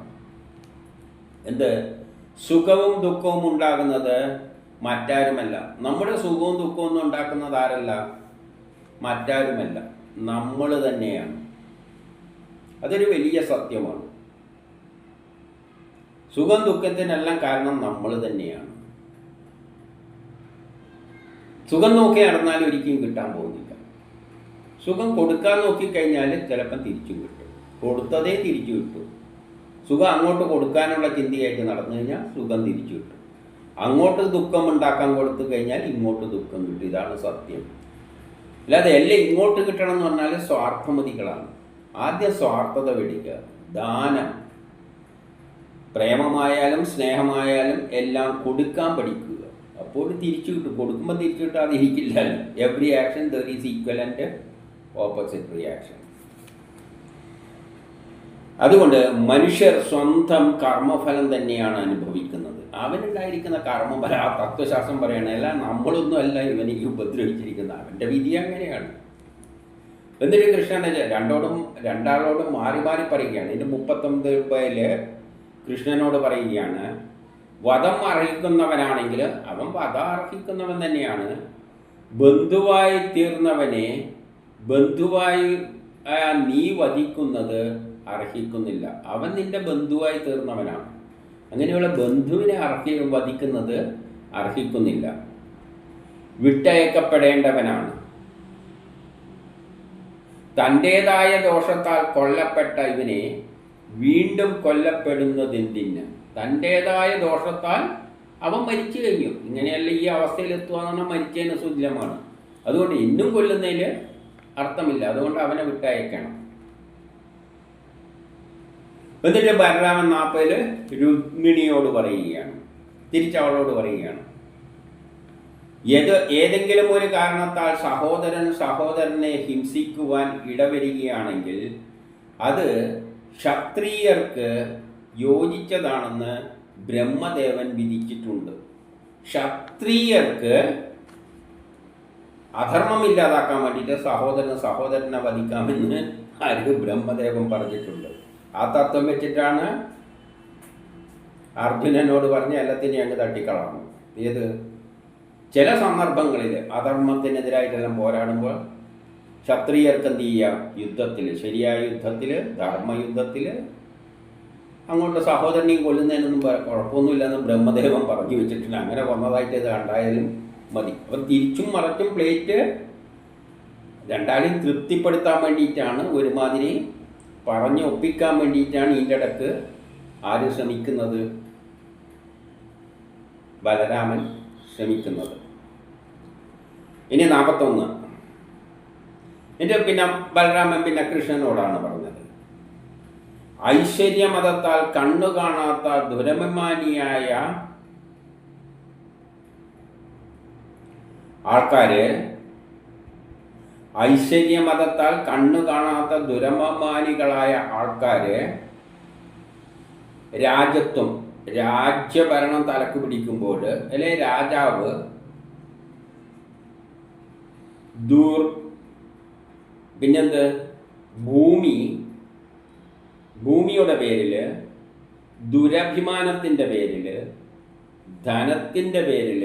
എന്ത്? സുഖവും ദുഃഖവും ഉണ്ടാകുന്നത് മറ്റാരുമല്ല. നമ്മുടെ സുഖവും ദുഃഖവും ഒന്നും ഉണ്ടാക്കുന്നത് ആരല്ല? മറ്റാരുമല്ല, നമ്മൾ തന്നെയാണ്. അതൊരു വലിയ സത്യമാണ്. സുഖം ദുഃഖത്തിനെല്ലാം കാരണം നമ്മൾ തന്നെയാണ്. സുഖം നോക്കി നടന്നാൽ ഒരിക്കലും കിട്ടാൻ പോകുന്നില്ല. സുഖം കൊടുക്കാൻ നോക്കിക്കഴിഞ്ഞാൽ ചിലപ്പം തിരിച്ചു കിട്ടും, കൊടുത്തതേ തിരിച്ചു കിട്ടും. സുഖം അങ്ങോട്ട് കൊടുക്കാനുള്ള ചിന്തയായിട്ട് നടന്നു കഴിഞ്ഞാൽ സുഖം തിരിച്ചു കിട്ടും. അങ്ങോട്ട് ദുഃഖം ഉണ്ടാക്കാൻ കൊടുത്തു കഴിഞ്ഞാൽ ഇങ്ങോട്ട് ദുഃഖം കിട്ടും. ഇതാണ് സത്യം. അല്ലാതെ എല്ലാം ഇങ്ങോട്ട് കിട്ടണം എന്ന് പറഞ്ഞാൽ സ്വാർത്ഥമതികളാണ്. ആദ്യം സ്വാർത്ഥത വെടിക്കുക, ദാനം, പ്രേമമായാലും സ്നേഹമായാലും എല്ലാം കൊടുക്കാൻ പഠിക്കുക. അപ്പോൾ തിരിച്ചു കിട്ടും. കൊടുക്കുമ്പോൾ തിരിച്ചു കിട്ടാതിരിക്കില്ലല്ലോ. Every action there is equal and opposite reaction. അതുകൊണ്ട് മനുഷ്യർ സ്വന്തം കർമ്മഫലം തന്നെയാണ് അനുഭവിക്കുന്നത്. അവനുണ്ടായിരിക്കുന്ന കർമ്മഫല ആ തത്വശാസ്ത്രം പറയണ അല്ല, നമ്മളൊന്നും അല്ല ഇവനെ ഉപദ്രവിച്ചിരിക്കുന്നത്, അവൻ്റെ വിധി അങ്ങനെയാണ്. എന്നിട്ട് കൃഷ്ണനെ രണ്ടാളോടും മാറി മാറി പറയുകയാണ്. ഇതിൻ്റെ 39 കൃഷ്ണനോട് പറയുകയാണ്, വധം അർഹിക്കുന്നവനാണെങ്കിൽ അവൻ വധം അർഹിക്കുന്നവൻ തന്നെയാണ്. ബന്ധുവായി തീർന്നവനെ ബന്ധുവായി നീ വധിക്കുന്നത് അർഹിക്കുന്നില്ല. അവൻ നിന്റെ ബന്ധുവായി തീർന്നവനാണ്. അങ്ങനെയുള്ള ബന്ധുവിനെ വധിക്കുന്നത് അർഹിക്കുന്നില്ല. വിട്ടയക്കപ്പെടേണ്ടവനാണ്. തൻ്റേതായ ദോഷത്താൽ കൊല്ലപ്പെട്ട ഇവനെ വീണ്ടും കൊല്ലപ്പെടുന്നതെന്തിന്? തൻ്റേതായ ദോഷത്താൽ അവൻ മരിച്ചു കഴിഞ്ഞു. ഇങ്ങനെയല്ല ഈ അവസ്ഥയിലെത്തുക എന്ന് പറഞ്ഞാൽ മരിച്ചതിന് തുല്യമാണ്. അതുകൊണ്ട് ഇന്നും കൊല്ലുന്നതിൽ അർത്ഥമില്ല. അതുകൊണ്ട് അവനെ വിട്ടയക്കണം. എന്നിട്ട് ബലരാമൻ 40 രുക്മിണിയോട് പറയുകയാണ്, തിരിച്ചവളോട് പറയുകയാണ്, ഏതെങ്കിലും ഒരു കാരണത്താൽ സഹോദരനെ ഹിംസിക്കുവാൻ ഇടവരികയാണെങ്കിൽ അത് ക്ഷത്രിയർക്ക് യോജിച്ചതാണെന്ന് ബ്രഹ്മദേവൻ വിധിച്ചിട്ടുണ്ട്. ക്ഷത്രിയർക്ക് അധർമ്മം ഇല്ലാതാക്കാൻ വേണ്ടിയിട്ട് സഹോദരനെ വധിക്കാമെന്ന് ബ്രഹ്മദേവൻ പറഞ്ഞിട്ടുണ്ട്. ആ തത്വം വെച്ചിട്ടാണ് അർജുനനോട് പറഞ്ഞ് എല്ലാത്തിനെയും അങ്ങ് തട്ടിക്കളാണ്. ഏത് ചില സന്ദർഭങ്ങളിൽ അധർമ്മത്തിനെതിരായിട്ടെല്ലാം പോരാടുമ്പോൾ ക്ഷത്രിയർക്ക് എന്ത് ചെയ്യുക? യുദ്ധത്തിൽ, ശരിയായ യുദ്ധത്തിൽ, ധർമ്മയുദ്ധത്തിൽ അങ്ങോട്ട് സഹോദരനെയും കൊല്ലുന്നതിനൊന്നും കുഴപ്പമൊന്നുമില്ലെന്ന് ബ്രഹ്മദേവൻ പറഞ്ഞു വെച്ചിട്ടുണ്ട്. അങ്ങനെ വന്നതായിട്ട് ഇത് കണ്ടായാലും മതി. അപ്പം തിരിച്ചും മറച്ചും പ്ലേറ്റ് രണ്ടാളെയും തൃപ്തിപ്പെടുത്താൻ വേണ്ടിയിട്ടാണ്, ഒരുമാതിരി പറഞ്ഞ് ഒപ്പിക്കാൻ വേണ്ടിയിട്ടാണ് ഇതിൻ്റെ ഇടക്ക് ആര് ശ്രമിക്കുന്നത്? ബലരാമൻ ശ്രമിക്കുന്നത്. ഇനി 41. പിന്നെ ബലരാമൻ കൃഷ്ണനോടാണ് പറഞ്ഞത്, ഐശ്വര്യമതത്താൽ കണ്ണു കാണാത്ത ദുരഭിമാനിയായ ആൾക്കാര്, ഐശ്വര്യമതത്താൽ കണ്ണു കാണാത്ത ദുരഭിമാനികളായ ആൾക്കാര് രാജ്യഭരണം തലക്ക് പിടിക്കുമ്പോൾ, അല്ലെ രാജാവ് പിന്നെന്ത് ഭൂമിയുടെ പേരിൽ, ദുരഭിമാനത്തിൻ്റെ പേരിൽ, ധനത്തിൻ്റെ പേരിൽ,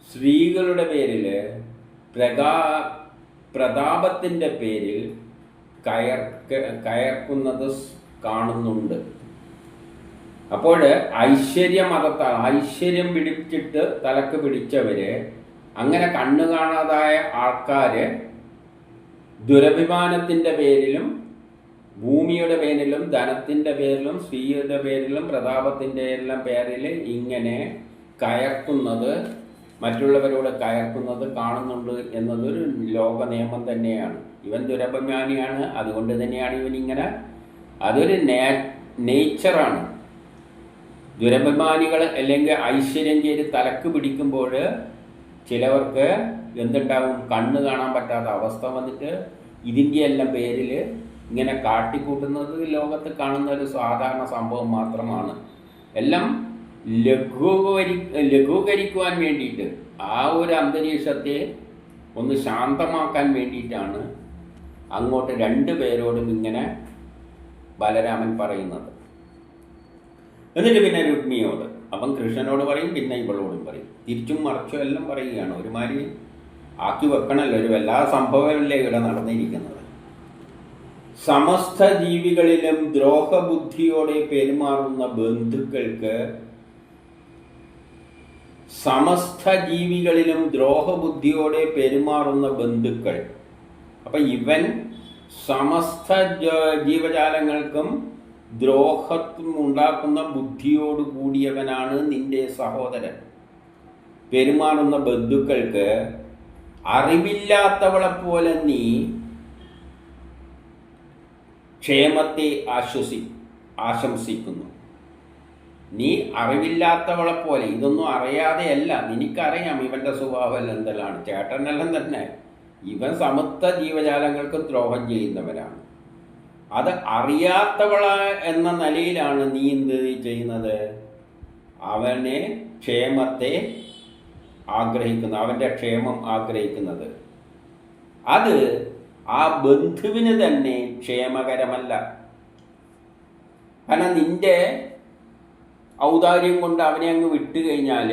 സ്ത്രീകളുടെ പേരിൽ, പ്രതാപത്തിൻ്റെ പേരിൽ കയർക്കുന്നത് കാണുന്നുണ്ട്. അപ്പോൾ ഐശ്വര്യമതത്താൽ ഐശ്വര്യം പിടിച്ചിട്ട് തലക്ക് പിടിച്ചവര്, അങ്ങനെ കണ്ണു കാണാതായ ആൾക്കാര് ദുരഭിമാനത്തിൻ്റെ പേരിലും ഭൂമിയുടെ പേരിലും ധനത്തിൻ്റെ പേരിലും സ്ത്രീയുടെ പേരിലും പ്രതാപത്തിൻ്റെ എല്ലാം പേരിൽ ഇങ്ങനെ കയർക്കുന്നത്, മറ്റുള്ളവരോട് കയർക്കുന്നത് കാണുന്നുണ്ട് എന്നതൊരു ലോക നിയമം തന്നെയാണ്. ഇവൻ ദുരഭിമാനിയാണ്, അതുകൊണ്ട് തന്നെയാണ് ഇവനിങ്ങനെ, അതൊരു നേച്ചറാണ്. ദുരഭിമാനികൾ അല്ലെങ്കിൽ ഐശ്വര്യം ചെയ്ത് തലക്ക് പിടിക്കുമ്പോൾ ചിലവർക്ക് എന്തുണ്ടാവും? കണ്ണ് കാണാൻ പറ്റാത്ത അവസ്ഥ വന്നിട്ട് ഇതിൻ്റെ എല്ലാം പേരിൽ ഇങ്ങനെ കാട്ടിക്കൂട്ടുന്നത് ലോകത്ത് കാണുന്ന ഒരു സാധാരണ സംഭവം മാത്രമാണ്. എല്ലാം ലഘൂകരിക്കുവാൻ വേണ്ടിയിട്ട്, ആ ഒരു അന്തരീക്ഷത്തെ ഒന്ന് ശാന്തമാക്കാൻ വേണ്ടിയിട്ടാണ് അങ്ങോട്ട് 2 പേരോടും ഇങ്ങനെ ബലരാമൻ പറയുന്നത്. എന്നിട്ട് പിന്നെ രുക്മിണിയോട്, അപ്പം കൃഷ്ണനോട് പറയും, പിന്നെ ഇവളോടും പറയും. തിരിച്ചും മറിച്ചും എല്ലാം പറയുകയാണ്. ഒരുമാതിരി ആക്കി വെക്കണമല്ലോ, ഒരു എല്ലാ സംഭവമല്ലേ ഇവിടെ നടന്നിരിക്കുന്നത്. സമസ്ത ജീവികളിലും ദ്രോഹബുദ്ധിയോടെ പെരുമാറുന്ന ബന്ധുക്കൾക്ക്, സമസ്ത ജീവികളിലും ദ്രോഹബുദ്ധിയോടെ പെരുമാറുന്ന ബന്ധുക്കൾ, അപ്പം ഇവൻ സമസ്ത ജീവജാലങ്ങൾക്കും ദ്രോഹത്വം ഉണ്ടാക്കുന്ന ബുദ്ധിയോട് കൂടിയവനാണ് നിന്റെ സഹോദരൻ. പെരുമാറുന്ന ബന്ധുക്കൾക്ക് അറിവില്ലാത്തവളെപ്പോലെ നീ ക്ഷേമത്തെ ആശംസിക്കുന്നു. നീ അറിവില്ലാത്തവളെപ്പോലെ, ഇതൊന്നും അറിയാതെയല്ല, നിനക്കറിയാം ഇവൻ്റെ സ്വഭാവം എന്തെല്ലാം. ചേട്ടനെല്ലാം തന്നെ ഇവൻ സമസ്ത ജീവജാലങ്ങൾക്ക് ദ്രോഹം ചെയ്യുന്നവനാണ്. അത് അറിയാത്തവള എന്ന നിലയിലാണ് നീ എന്ത് ചെയ്യുന്നത്? അവനെ ക്ഷേമത്തെ ആഗ്രഹിക്കുന്നത്, അവൻ്റെ ക്ഷേമം ആഗ്രഹിക്കുന്നത്. അത് ആ ബന്ധുവിന് തന്നെ ക്ഷേമകരമല്ല. കാരണം നിന്റെ ഔദാര്യം കൊണ്ട് അവനെ അങ്ങ് വിട്ടു കഴിഞ്ഞാൽ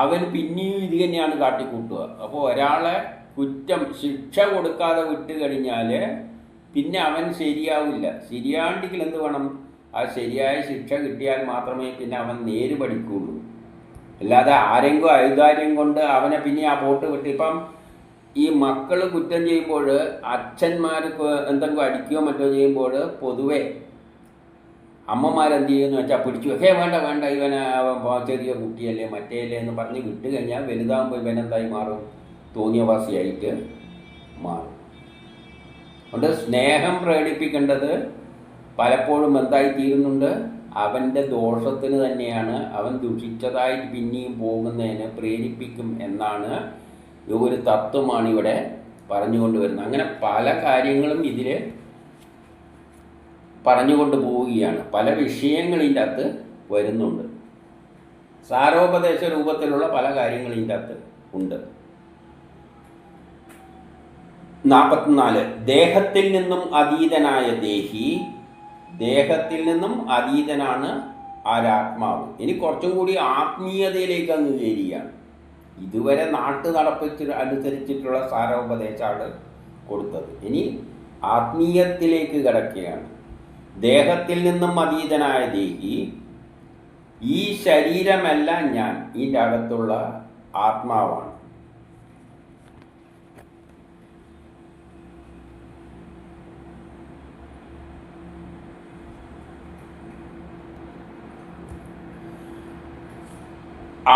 അവൻ പിന്നെയും ഇത് തന്നെയാണ് കാട്ടിക്കൂട്ടുക. അപ്പോൾ ഒരാളെ ശിക്ഷ കൊടുക്കാതെ വിട്ട് കഴിഞ്ഞാൽ പിന്നെ അവൻ ശരിയാവില്ല. ശരിയാണ്ടെങ്കിൽ എന്ത് വേണം? ആ ശരിയായ ശിക്ഷ കിട്ടിയാൽ മാത്രമേ പിന്നെ അവൻ നേര് പഠിക്കുകയുള്ളൂ. അല്ലാതെ ആരെങ്കിലും ഔദാര്യം കൊണ്ട് അവനെ പിന്നെ ആ പോട്ട് വിട്ട്. ഇപ്പം ഈ മക്കൾ കുറ്റം ചെയ്യുമ്പോൾ അച്ഛന്മാർ എന്തെങ്കിലും അടിക്കുകയോ മറ്റോ ചെയ്യുമ്പോൾ പൊതുവെ അമ്മമാരെന്ത് ചെയ്യുമെന്ന് വെച്ചാൽ പിടിച്ചു, വേണ്ട വേണ്ട, ഇവനെ ചെറിയ കുട്ടിയല്ലേ മറ്റേയല്ലേ എന്ന് പറഞ്ഞ് വിട്ട് കഴിഞ്ഞാൽ വലുതാകുമ്പോൾ ഇവനെന്തായി മാറും? തോന്നിയവാസിയായിട്ട് മാറും. അതുകൊണ്ട് സ്നേഹം പ്രകടിപ്പിക്കേണ്ടത് പലപ്പോഴും എന്തായി തീരുന്നുണ്ട്? അവൻ്റെ ദോഷത്തിന് തന്നെയാണ്. അവൻ ദുഷിച്ചതായി പിന്നെയും പോകുന്നതിന് പ്രേരിപ്പിക്കും എന്നാണ് ഒരു തത്വമാണ് ഇവിടെ പറഞ്ഞുകൊണ്ട് വരുന്നത്. അങ്ങനെ പല കാര്യങ്ങളും ഇതിൽ പറഞ്ഞുകൊണ്ട് പോവുകയാണ്. പല വിഷയങ്ങളിൻ്റെ അകത്ത് വരുന്നുണ്ട്. സാരോപദേശ രൂപത്തിലുള്ള പല കാര്യങ്ങളിൻ്റെ അകത്ത് ഉണ്ട്. 44. ദേഹത്തിൽ നിന്നും അതീതനായ ദേഹി. ദേഹത്തിൽ നിന്നും അതീതനാണ് ആരാത്മാവ്. ഇനി കുറച്ചും കൂടി ആത്മീയതയിലേക്ക് അങ്ങ് കയറിയാണ്. ഇതുവരെ നാട്ടു അനുസരിച്ചിട്ടുള്ള സാരോപദേശമാണ് കൊടുത്തത്. ഇനി ആത്മീയത്തിലേക്ക് കിടക്കുകയാണ്. ദേഹത്തിൽ നിന്നും അതീതനായ ദേഹി, ഈ ശരീരമല്ല ഞാൻ, ഇതിൻ്റെ അകത്തുള്ള ആത്മാവാണ്.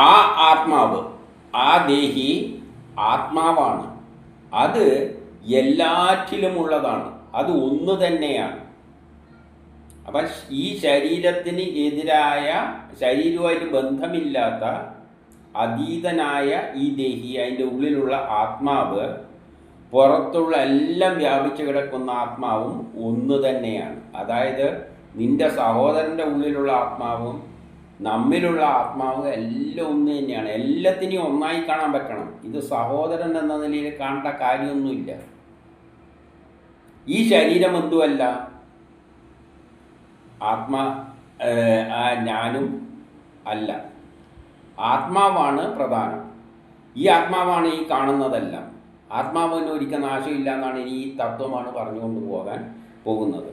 ആ ആത്മാവ്, ആ ദേഹി ആത്മാവാണ്. അത് എല്ലാറ്റിലുമുള്ളതാണ്. അത് ഒന്ന് തന്നെയാണ്. അപ്പം ഈ ശരീരത്തിന് എതിരായ, ശരീരവുമായിട്ട് ബന്ധമില്ലാത്ത അതീതനായ ഈ ദേഹി, അതിൻ്റെ ഉള്ളിലുള്ള ആത്മാവ്, പുറത്തുള്ള എല്ലാം വ്യാപിച്ചു കിടക്കുന്ന ആത്മാവും ഒന്ന് തന്നെയാണ്. അതായത് നിന്റെ സഹോദരൻ്റെ ഉള്ളിലുള്ള ആത്മാവും നമ്മിലുള്ള ആത്മാവ് എല്ലാം ഒന്ന് തന്നെയാണ്. എല്ലാത്തിനെയും ഒന്നായി കാണാൻ പറ്റണം. ഇത് സഹോദരൻ എന്ന നിലയിൽ കാണേണ്ട കാര്യമൊന്നുമില്ല. ഈ ശരീരം എന്തുമല്ല, ഞാനും അല്ല, ആത്മാവാണ് പ്രധാനം. ഈ ആത്മാവാണ് ഈ കാണുന്നതെല്ലാം. ആത്മാവിന് ഒരിക്കൽ നാശമില്ല എന്നാണ് ഈ തത്വമാണ് പറഞ്ഞുകൊണ്ട് പോകുന്നത്.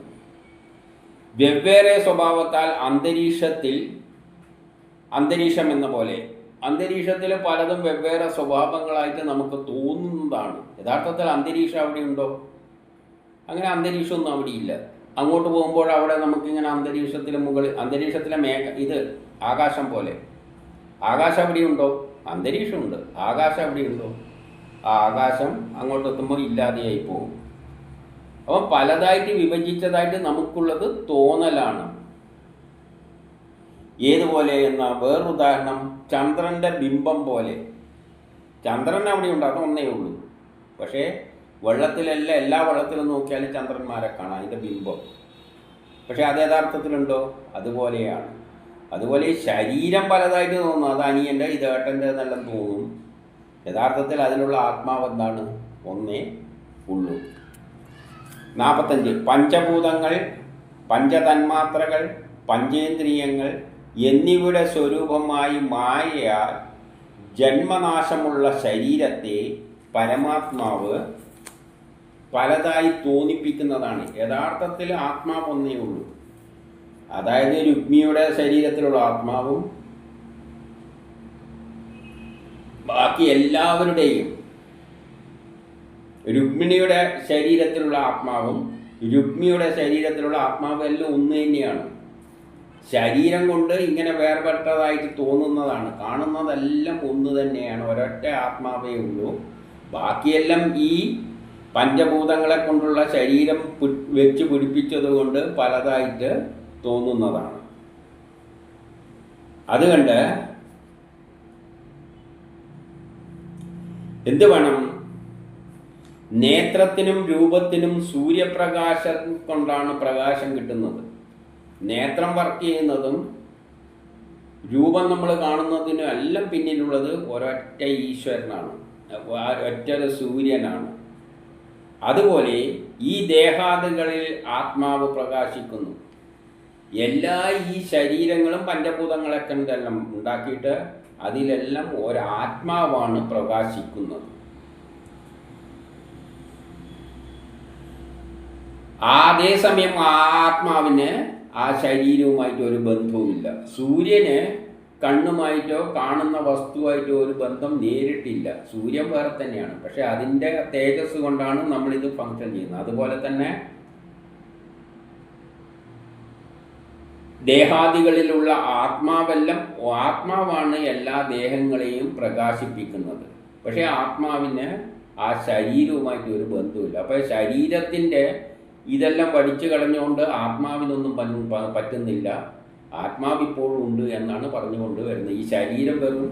വെവ്വേറെ സ്വഭാവത്താൽ അന്തരീക്ഷം എന്ന പോലെ അന്തരീക്ഷത്തിൽ പലതും വെവ്വേറെ സ്വഭാവങ്ങളായിട്ട് നമുക്ക് തോന്നുന്നതാണ്. യഥാർത്ഥത്തിൽ അന്തരീക്ഷം അവിടെയുണ്ടോ? അങ്ങനെ അന്തരീക്ഷമൊന്നും അവിടെയില്ല. അങ്ങോട്ട് പോകുമ്പോൾ അവിടെ നമുക്കിങ്ങനെ അന്തരീക്ഷത്തിലെ ഇത് ആകാശം പോലെ. ആകാശം അവിടെയുണ്ടോ? അന്തരീക്ഷമുണ്ട്. ആകാശം അവിടെയുണ്ടോ? ആ ആകാശം അങ്ങോട്ട് എത്തുമ്പോൾ ഇല്ലാതെയായി പോകും. അപ്പം പലതായിട്ട് വിഭജിച്ചതായിട്ട് നമുക്കുള്ളത് തോന്നലാണ്. ഏതുപോലെ എന്ന വേറൊരുദാഹരണം, ചന്ദ്രൻ്റെ ബിംബം പോലെ. ചന്ദ്രൻ അവിടെയുണ്ട്, അത് ഒന്നേ ഉള്ളൂ. പക്ഷേ എല്ലാ വെള്ളത്തിലും നോക്കിയാലും ചന്ദ്രന്മാരെ കാണാം, അതിൻ്റെ ബിംബം. പക്ഷേ അത് യഥാർത്ഥത്തിലുണ്ടോ? അതുപോലെയാണ്. അതുപോലെ ശരീരം പലതായിട്ട് തോന്നും. അത് അനിയൻ്റെ, ഇത് ഏട്ടൻ്റെ എന്നെല്ലാം തോന്നും. യഥാർത്ഥത്തിൽ അതിലുള്ള ആത്മാവ് എന്താണ്? ഒന്നേ ഉള്ളൂ. 45. പഞ്ചഭൂതങ്ങൾ, പഞ്ചതന്മാത്രകൾ, പഞ്ചേന്ദ്രിയങ്ങൾ എന്നിവയുടെ സ്വരൂപമായി മായയാൽ ജന്മനാശമുള്ള ശരീരത്തെ പരമാത്മാവ് പലതായി തോന്നിപ്പിക്കുന്നതാണ്. യഥാർത്ഥത്തിൽ ആത്മാവ് ഒന്നേ ഉള്ളൂ. അതായത് രുക്മിയുടെ ശരീരത്തിലുള്ള ആത്മാവും ബാക്കി എല്ലാവരുടെയും രുക്മിണിയുടെ ശരീരത്തിലുള്ള ആത്മാവും രുക്മിയുടെ ശരീരത്തിലുള്ള ആത്മാവും എല്ലാം ഒന്ന് തന്നെയാണ്. ശരീരം കൊണ്ട് ഇങ്ങനെ വേർപെട്ടതായിട്ട് തോന്നുന്നതാണ്, കാണുന്നതെല്ലാം ഒന്ന് തന്നെയാണ്, ഒരൊറ്റ ആത്മാവേ ഉള്ളൂ. ബാക്കിയെല്ലാം ഈ പഞ്ചഭൂതങ്ങളെ കൊണ്ടുള്ള ശരീരം വെച്ച് പിടിപ്പിച്ചത് കൊണ്ട് പലതായിട്ട് തോന്നുന്നതാണ്. അതുകൊണ്ട് എന്ത് വേണം? നേത്രത്തിനും രൂപത്തിനും സൂര്യപ്രകാശം കൊണ്ടാണ് പ്രകാശം കിട്ടുന്നത്. നേത്രം വർക്ക് ചെയ്യുന്നതും രൂപം നമ്മൾ കാണുന്നതിനും എല്ലാം പിന്നിലുള്ളത് ഒരൊറ്റ ഈശ്വരനാണ്, ഒറ്റൊരു സൂര്യനാണ്. അതുപോലെ ഈ ദേഹാദികളിൽ ആത്മാവ് പ്രകാശിക്കുന്നു. എല്ലാ ഈ ശരീരങ്ങളും പഞ്ചഭൂതങ്ങളൊക്കെ ഉണ്ടെല്ലാം ഉണ്ടാക്കിയിട്ട് അതിലെല്ലാം ഒരാത്മാവാണ് പ്രകാശിക്കുന്നത്. അതേസമയം ആ ആത്മാവിന് ആ ശരീരവുമായിട്ട് ഒരു ബന്ധവുമില്ല. സൂര്യന് കണ്ണുമായിട്ടോ കാണുന്ന വസ്തുവായിട്ടോ ഒരു ബന്ധം നേരിട്ടില്ല. സൂര്യൻ വേറെ തന്നെയാണ്, പക്ഷെ അതിൻ്റെ തേജസ് കൊണ്ടാണ് നമ്മളിത് ഫങ്ഷൻ ചെയ്യുന്നത്. അതുപോലെ തന്നെ ദേഹാദികളിലുള്ള ആത്മാവാണ് എല്ലാ ദേഹങ്ങളെയും പ്രകാശിപ്പിക്കുന്നത്. പക്ഷേ ആത്മാവിന് ആ ശരീരവുമായിട്ട് ഒരു ബന്ധമില്ല. അപ്പോൾ ശരീരത്തിൻ്റെ ഇതെല്ലാം പഠിച്ചു കളഞ്ഞുകൊണ്ട് ആത്മാവിനൊന്നും പറ്റുന്നില്ല. ആത്മാവിപ്പോഴും ഉണ്ട് എന്നാണ് പറഞ്ഞുകൊണ്ട് വരുന്നത്. ഈ ശരീരം വെറും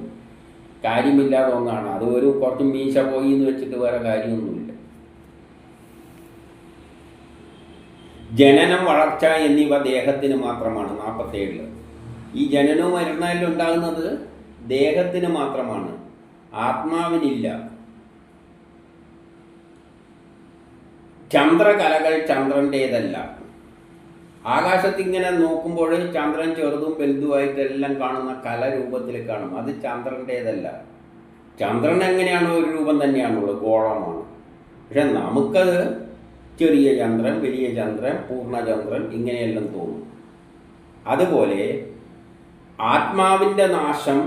കാര്യമില്ലാതെ ഒന്നാണ്. അത് ഒരു കുറച്ച് മീശ പോയി എന്ന് വെച്ചിട്ട് വേറെ കാര്യമൊന്നുമില്ല. ജനനം, വളർച്ച എന്നിവ ദേഹത്തിന് മാത്രമാണ്. 47. ഈ ജനനവും മരണവും ഉണ്ടാകുന്നത് ദേഹത്തിന് മാത്രമാണ്, ആത്മാവിനില്ല. ചന്ദ്രകലകൾ ചന്ദ്രൻ്റേതല്ല. ആകാശത്തിങ്ങനെ നോക്കുമ്പോൾ ചന്ദ്രൻ ചെറുതും വലുതുമായിട്ടെല്ലാം കാണുന്ന കലരൂപത്തിൽ കാണും. അത് ചന്ദ്രൻ്റേതല്ല. ചന്ദ്രൻ എങ്ങനെയാണോ ഒരു രൂപം തന്നെയാണുള്ളത്, ഗോളമാണ്. പക്ഷെ നമുക്കത് ചെറിയ ചന്ദ്രൻ, വലിയ ചന്ദ്രൻ, പൂർണ്ണചന്ദ്രൻ ഇങ്ങനെയെല്ലാം തോന്നും. അതുപോലെ ആത്മാവിൻ്റെ നാശം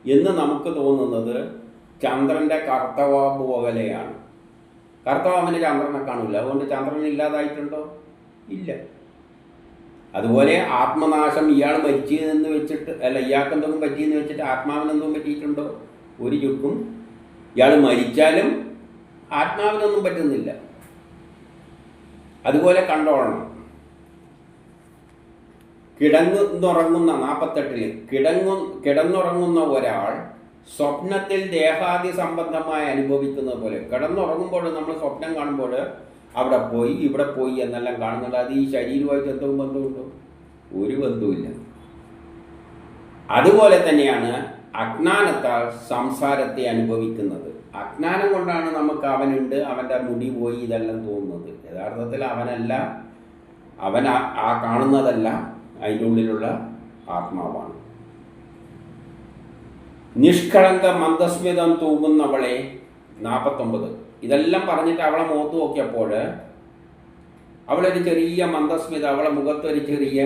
എന്ന് നമുക്ക് തോന്നുന്നത് ചന്ദ്രൻ്റെ കർത്തവാബ് പോലെയാണ്. കർത്തവാബിന് ചന്ദ്രനെ കാണില്ല, അതുകൊണ്ട് ചന്ദ്രൻ ഇല്ലാതായിട്ടുണ്ടോ? ഇല്ല. അതുപോലെ ആത്മനാശം, ഇയാൾ മരിച്ചെന്ന് വെച്ചിട്ട് അല്ല, ഇയാൾക്ക് എന്തെങ്കിലും പറ്റിയെന്ന് വെച്ചിട്ട് ആത്മാവിനെന്തെങ്കിലും പറ്റിയിട്ടുണ്ടോ? ഒരു ചുക്കും. ഇയാൾ മരിച്ചാലും ആത്മാവിനൊന്നും പറ്റുന്നില്ല. അതുപോലെ കണ്ടോളണം. കിടന്നുറങ്ങുന്ന 48 കിടന്നുറങ്ങുന്ന ഒരാൾ സ്വപ്നത്തിൽ ദേഹാദി സംബന്ധമായി അനുഭവിക്കുന്നത് പോലെ കിടന്നുറങ്ങുമ്പോൾ നമ്മൾ സ്വപ്നം കാണുമ്പോൾ അവിടെ പോയി ഇവിടെ പോയി എന്നെല്ലാം കാണുന്നുണ്ട്. അത് ഈ ശരീരമായിട്ട് എന്തെങ്കിലും ബന്ധമുണ്ടോ? ഒരു ബന്ധവുമില്ല. അതുപോലെ തന്നെയാണ് അജ്ഞാനത്താൽ സംസാരത്തെ അനുഭവിക്കുന്നത്. അജ്ഞാനം കൊണ്ടാണ് നമുക്ക് അവനുണ്ട്, അവൻ്റെ മുടി പോയി ഇതെല്ലാം തോന്നുന്നത്. യഥാർത്ഥത്തിൽ അവനല്ല, അവൻ ആ കാണുന്നതല്ല, അതിൻ്റെ ഉള്ളിലുള്ള ആത്മാവാണ്. നിഷ്കളങ്ക മന്ദസ്മിതം തൂകുന്നവളെ 49. ഇതെല്ലാം പറഞ്ഞിട്ട് അവളെ മുഖത്ത് നോക്കിയപ്പോൾ അവളൊരു ചെറിയ മന്ദസ്മിതം, അവളെ മുഖത്തൊരു ചെറിയ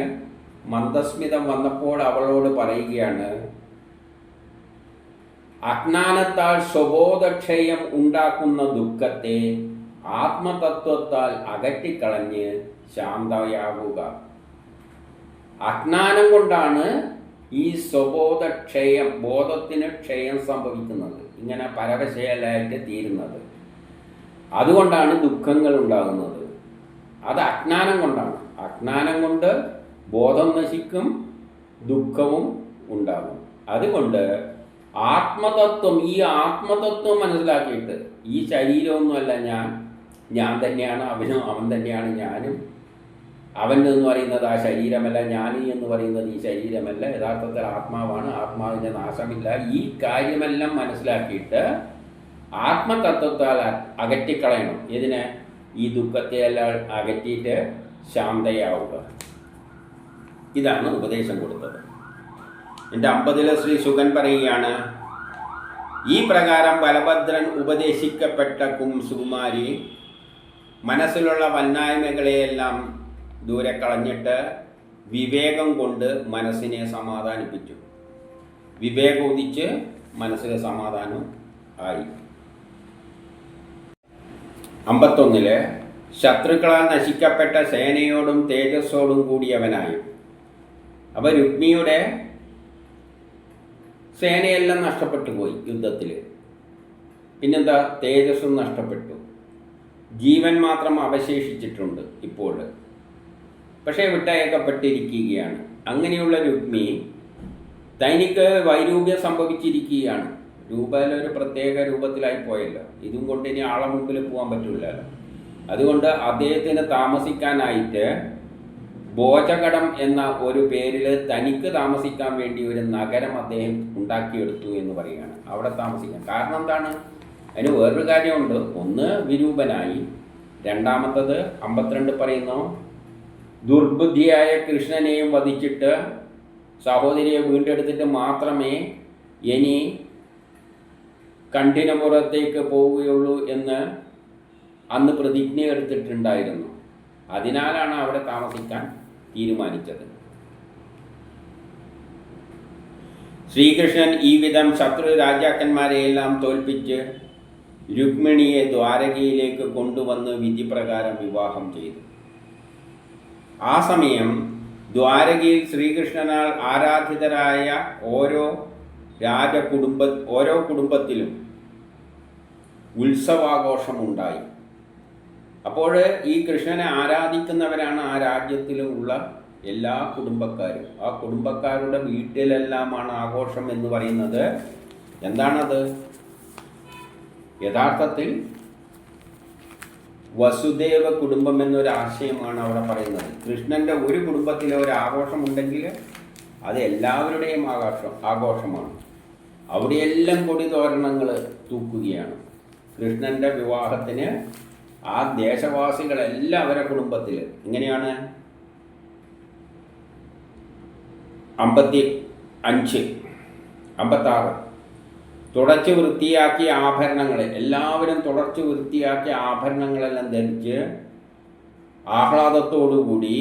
മന്ദസ്മിതം വന്നപ്പോൾ അവളോട് പറയുകയാണ്, അജ്ഞാനത്താൽ സ്വബോധക്ഷയം ഉണ്ടാക്കുന്ന ദുഃഖത്തെ ആത്മതത്വത്താൽ അകറ്റിക്കളഞ്ഞ് ശാന്തയാവുക. അജ്ഞാനം കൊണ്ടാണ് ഈ സ്വബോധക്ഷയം, ബോധത്തിന് ക്ഷയം സംഭവിക്കുന്നത്, ഇങ്ങനെ പരവശയലായിട്ട് തീരുന്നത്. അതുകൊണ്ടാണ് ദുഃഖങ്ങൾ ഉണ്ടാകുന്നത്. അത് അജ്ഞാനം കൊണ്ടാണ്. അജ്ഞാനം കൊണ്ട് ബോധം നശിക്കും, ദുഃഖവും ഉണ്ടാകും. അതുകൊണ്ട് ആത്മതത്വം, ഈ ആത്മതത്വം മനസ്സിലാക്കിയിട്ട് ഈ ശരീരമൊന്നുമല്ല ഞാൻ തന്നെയാണ് അവനും, അവൻ തന്നെയാണ് ഞാനും, അവൻ എന്ന് പറയുന്നത് ആ ശരീരമല്ല, ഞാൻ എന്ന് പറയുന്നത് ഈ ശരീരമല്ല, യഥാർത്ഥത്തിൽ ആത്മാവാണ്, ആത്മാവിൻ്റെ നാശമില്ല. ഈ കാര്യമെല്ലാം മനസ്സിലാക്കിയിട്ട് ആത്മതത്വത്താൽ അകറ്റിക്കളയണം. ഇതിനെ ഈ ദുഃഖത്തെയെല്ലാം അകറ്റിയിട്ട് ശാന്തയാവുക. ഇതാണ് ഉപദേശം കൊടുത്തത്. എൻ്റെ 50 ശ്രീ ശുഗൻ പറയുകയാണ്, ഈ പ്രകാരം ബലഭദ്രൻ ഉപദേശിക്കപ്പെട്ട സുകുമാരി മനസ്സിലുള്ള വന്നായ്മകളെയെല്ലാം ദൂരെ കളഞ്ഞിട്ട് വിവേകം കൊണ്ട് മനസ്സിനെ സമാധാനിപ്പിച്ചു. വിവേകം ഉദിച്ച് മനസ്സിന് സമാധാനം ആയി. 51 ശത്രുക്കളാൽ നശിക്കപ്പെട്ട സേനയോടും തേജസ്സോടും കൂടിയവനായും. അപ്പോൾ രുക്മിയുടെ സേനയെല്ലാം നഷ്ടപ്പെട്ടു പോയി യുദ്ധത്തിൽ. പിന്നെന്താ, തേജസ്സും നഷ്ടപ്പെട്ടു, ജീവൻ മാത്രം അവശേഷിച്ചിട്ടുണ്ട് ഇപ്പോൾ, പക്ഷേ വിട്ടയക്കപ്പെട്ടിരിക്കുകയാണ്. അങ്ങനെയുള്ള രുക്മി തനിക്ക് വൈരൂപ്യം സംഭവിച്ചിരിക്കുകയാണ്. രൂപയിലൊരു പ്രത്യേക രൂപത്തിലായി പോയല്ലോ. ഇതും കൊണ്ട് ഇനി ആളെ മുമ്പിൽ പോകാൻ പറ്റില്ലല്ലോ. അതുകൊണ്ട് അദ്ദേഹത്തിന് താമസിക്കാനായിട്ട് ഭോജകടം എന്ന ഒരു പേരിൽ തനിക്ക് താമസിക്കാൻ വേണ്ടി ഒരു നഗരം അദ്ദേഹം ഉണ്ടാക്കിയെടുത്തു എന്ന് പറയുകയാണ്. അവിടെ താമസിക്കാൻ കാരണം എന്താണ്? അതിന് വേറൊരു കാര്യമുണ്ട്. ഒന്ന്, വിരൂപനായി. രണ്ടാമത്തത് 52 പറയുന്നു, ദുർബുദ്ധിയായ കൃഷ്ണനെയും വധിച്ചിട്ട് സഹോദരിയെ വീണ്ടെടുത്തിട്ട് മാത്രമേ ഇനി കണ്ഠിനപുറത്തേക്ക് പോവുകയുള്ളൂ എന്ന് അന്ന് പ്രതിജ്ഞ എടുത്തിട്ടുണ്ടായിരുന്നു. അതിനാലാണ് അവിടെ താമസിക്കാൻ തീരുമാനിച്ചത്. ശ്രീകൃഷ്ണൻ ഈ വിധം ശത്രു രാജാക്കന്മാരെയെല്ലാം തോൽപ്പിച്ച് രുക്മിണിയെ ദ്വാരകയിലേക്ക് കൊണ്ടുവന്ന് വിധിപ്രകാരം വിവാഹം ചെയ്തു. ആ സമയം ദ്വാരകയിൽ ശ്രീകൃഷ്ണനാൽ ആരാധിതരായ ഓരോ കുടുംബത്തിലും ഉത്സവാഘോഷമുണ്ടായി. അപ്പോൾ ഈ കൃഷ്ണനെ ആരാധിക്കുന്നവരാണ് ആ രാജ്യത്തിലുള്ള എല്ലാ കുടുംബക്കാരും. ആ കുടുംബക്കാരുടെ വീട്ടിലെല്ലാമാണ് ആഘോഷം എന്ന് പറയുന്നത്. എന്താണത്? യഥാർത്ഥത്തിൽ വസുദേവ കുടുംബം എന്നൊരു ആശയമാണ് അവിടെ പറയുന്നത്. കൃഷ്ണൻ്റെ ഒരു കുടുംബത്തിലെ ഒരു ആഘോഷമുണ്ടെങ്കിൽ അത് എല്ലാവരുടെയും ആഘോഷമാണ്. അവിടെയെല്ലാം കൊടി തോരണങ്ങൾ തൂക്കുകയാണ്. കൃഷ്ണൻ്റെ വിവാഹത്തിന് ആ ദേശവാസികളെല്ലാം അവരുടെ കുടുംബത്തിൽ ഇങ്ങനെയാണ്. 55, 56 തുടച്ച് വൃത്തിയാക്കിയ ആഭരണങ്ങൾ, എല്ലാവരും തുടച്ച് വൃത്തിയാക്കിയ ആഭരണങ്ങളെല്ലാം ധരിച്ച് ആഹ്ലാദത്തോടുകൂടി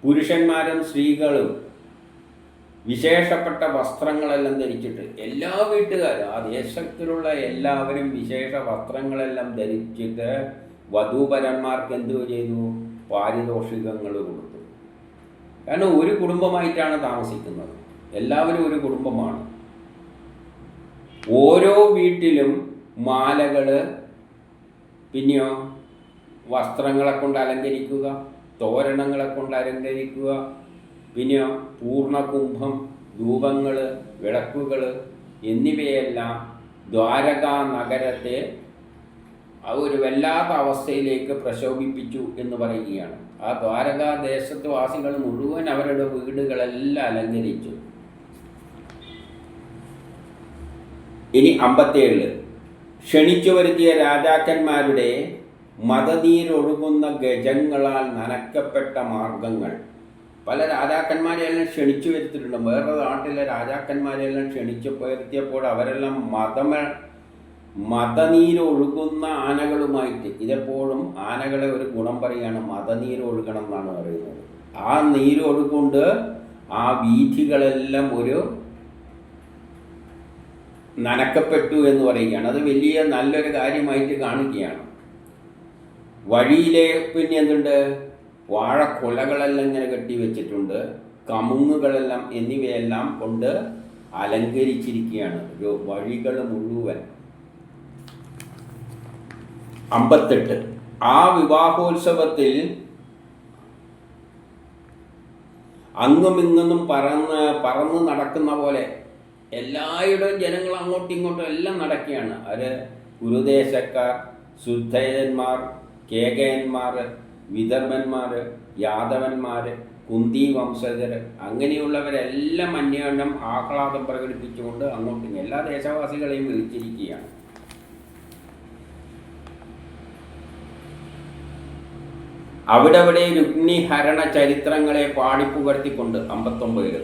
പുരുഷന്മാരും സ്ത്രീകളും വിശേഷപ്പെട്ട വസ്ത്രങ്ങളെല്ലാം ധരിച്ചിട്ട് എല്ലാ വീട്ടുകാരും ആ ദേശത്തിലുള്ള എല്ലാവരും വിശേഷ വസ്ത്രങ്ങളെല്ലാം ധരിച്ചിട്ട് വധൂവരന്മാർക്ക് എന്തു ചെയ്തു? പാരിതോഷികങ്ങൾ കൊടുത്തു. കാരണം ഒരു കുടുംബമായിട്ടാണ് താമസിക്കുന്നത്, എല്ലാവരും ഒരു കുടുംബമാണ്. ഓരോ വീട്ടിലും മാലകൾ, പിന്നെയോ വസ്ത്രങ്ങളെ കൊണ്ട് അലങ്കരിക്കുക, തോരണങ്ങളെ കൊണ്ട് അലങ്കരിക്കുക, പിന്നെ പൂർണ്ണകുംഭം, ധൂപങ്ങൾ, വിളക്കുകൾ എന്നിവയെല്ലാം ദ്വാരകാ നഗരത്തെ ഒരു വല്ലാത്ത അവസ്ഥയിലേക്ക് പ്രശോഭിപ്പിച്ചു എന്ന് പറയുകയാണ്. ആ ദ്വാരകാ ദേശത്ത് വാസികൾ മുഴുവൻ അവരുടെ വീടുകളെല്ലാം അലങ്കരിച്ചു. ഇനി 57 ക്ഷണിച്ചു വരുത്തിയ രാജാക്കന്മാരുടെ മദനീരൊഴുകുന്ന ഗജങ്ങളാൽ നനക്കപ്പെട്ട മാർഗങ്ങൾ. പല രാജാക്കന്മാരെയെല്ലാം ക്ഷണിച്ചു വരുത്തിയിട്ടുണ്ട്. വേറെ നാട്ടിലെ രാജാക്കന്മാരെയെല്ലാം ക്ഷണിച്ചു വരുത്തിയപ്പോൾ അവരെല്ലാം മദനീരൊഴുകുന്ന ആനകളുമായിട്ട്, ഇതെപ്പോഴും ആനകളെ ഒരു ഗുണം പറയുകയാണ്, മദനീരൊഴുകണം എന്നാണ് പറയുന്നത്. ആ നീരൊഴുകൊണ്ട് ആ വീഥികളെല്ലാം ഒരു നനക്കപ്പെട്ടു എന്ന് പറയുകയാണ്. അത് വലിയ നല്ലൊരു കാര്യമായിട്ട് കാണുകയാണ്. വഴിയിലെ പിന്നെ എന്തുണ്ട്? വാഴക്കൊലകളെല്ലാം ഇങ്ങനെ കെട്ടിവെച്ചിട്ടുണ്ട്, കമുങ്ങുകളെല്ലാം എന്നിവയെല്ലാം കൊണ്ട് അലങ്കരിച്ചിരിക്കുകയാണ് വഴികൾ മുഴുവൻ. 58 ആ വിവാഹോത്സവത്തിൽ അങ്ങുമിങ്ങും പറന്ന് നടക്കുന്ന പോലെ എല്ലായിടവും ജനങ്ങൾ അങ്ങോട്ടും ഇങ്ങോട്ടും എല്ലാം നടക്കുകയാണ്. അത് ഗുരുദേശക്കാർ, ശുദ്ധയന്മാർ, കേകയന്മാർ, വിദർഭന്മാർ, യാദവന്മാർ, കുന്തി വംശജർ, അങ്ങനെയുള്ളവരെല്ലാം അന്യോന്യം ആഹ്ലാദം പ്രകടിപ്പിച്ചുകൊണ്ട് അങ്ങോട്ടും എല്ലാ ദേശവാസികളെയും വിളിച്ചിരിക്കുകയാണ്. അവിടെ രുക്മിണിഹരണ ചരിത്രങ്ങളെ പാടിപ്പുകഴ്ത്തിക്കൊണ്ട് 59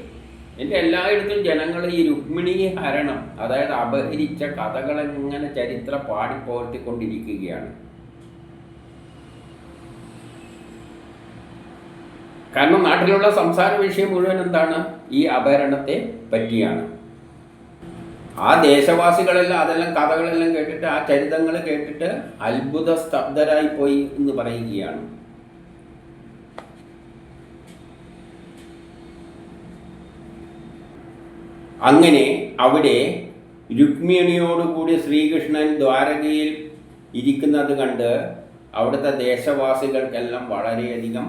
എൻ്റെ എല്ലായിടത്തും ജനങ്ങൾ ഈ രുക്മിണി ഹരണം, അതായത് അപഹരിച്ച കഥകളെങ്ങനെ ചരിത്രം പാടിപ്പുകഴ്ത്തിക്കൊണ്ടിരിക്കുകയാണ്. കാരണം നാട്ടിലുള്ള സംസാര വിഷയം മുഴുവൻ എന്താണ്? ഈ അപഹരണത്തെ പറ്റിയാണ്. ആ ദേശവാസികളെല്ലാം അതെല്ലാം കഥകളെല്ലാം കേട്ടിട്ട് ആ ചരിതങ്ങൾ കേട്ടിട്ട് അത്ഭുത സ്തബ്ധരായി പോയി എന്ന് പറയുകയാണ്. അങ്ങനെ അവിടെ രുക്മിണിയോടുകൂടി ശ്രീകൃഷ്ണൻ ദ്വാരകയിൽ ഇരിക്കുന്നത് കണ്ട് അവിടുത്തെ ദേശവാസികൾക്കെല്ലാം വളരെയധികം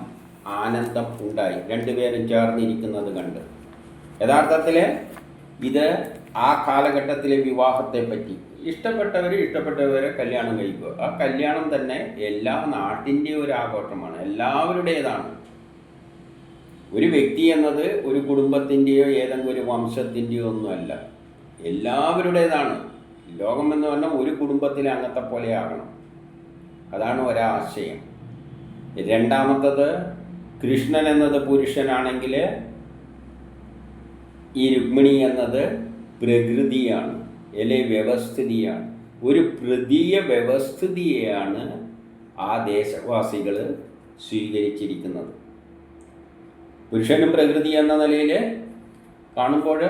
ആനന്ദം ഉണ്ടായി, രണ്ടുപേരും ചേർന്നിരിക്കുന്നത് കണ്ട്. യഥാർത്ഥത്തിൽ ഇത് ആ കാലഘട്ടത്തിലെ വിവാഹത്തെ പറ്റി ഇഷ്ടപ്പെട്ടവരെ കല്യാണം കഴിക്കുക. ആ കല്യാണം തന്നെ എല്ലാ നാട്ടിൻ്റെയും ഒരു ആഘോഷമാണ്, എല്ലാവരുടേതാണ്. ഒരു വ്യക്തി എന്നത് ഒരു കുടുംബത്തിൻ്റെയോ ഏതെങ്കിലും ഒരു വംശത്തിൻ്റെയോ ഒന്നുമല്ല, എല്ലാവരുടേതാണ്. ലോകം എന്ന് പറഞ്ഞാൽ ഒരു കുടുംബത്തിലെ അംഗത്തെ പോലെ ആകണം, അതാണ് ഒരാശയം. രണ്ടാമത്തത്, കൃഷ്ണൻ എന്നത് പുരുഷനാണെങ്കിൽ ഈ രുക്മിണി എന്നത് പ്രകൃതിയാണ്, അല്ലെ വ്യവസ്ഥിതിയാണ്. ഒരു പ്രതീയ വ്യവസ്ഥിതിയെയാണ് ആ ദേശവാസികൾ സ്വീകരിച്ചിരിക്കുന്നത്. പുരുഷനും പ്രകൃതി എന്ന നിലയിൽ കാണുമ്പോൾ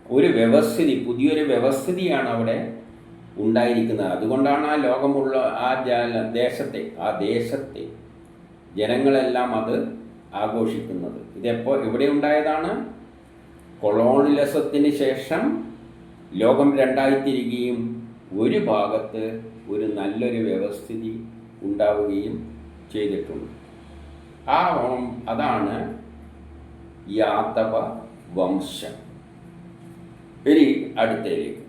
ഒരു വ്യവസ്ഥിതി, പുതിയൊരു വ്യവസ്ഥിതിയാണ് അവിടെ ഉണ്ടായിരിക്കുന്നത്. അതുകൊണ്ടാണ് ആ ലോകമുള്ള ആ ദേശത്തെ ജനങ്ങളെല്ലാം അത് ആഘോഷിക്കുന്നത്. എവിടെ ഉണ്ടായതാണ്? കൊളോണിയലിസത്തിന് ശേഷം ലോകം രണ്ടായിത്തിരിക്കുകയും ഒരു ഭാഗത്ത് ഒരു നല്ലൊരു വ്യവസ്ഥിതി ഉണ്ടാവുകയും ചെയ്തിട്ടുണ്ട്. അതാണ് യാദവ വംശം. ഇനി അടുത്തതിലേക്ക്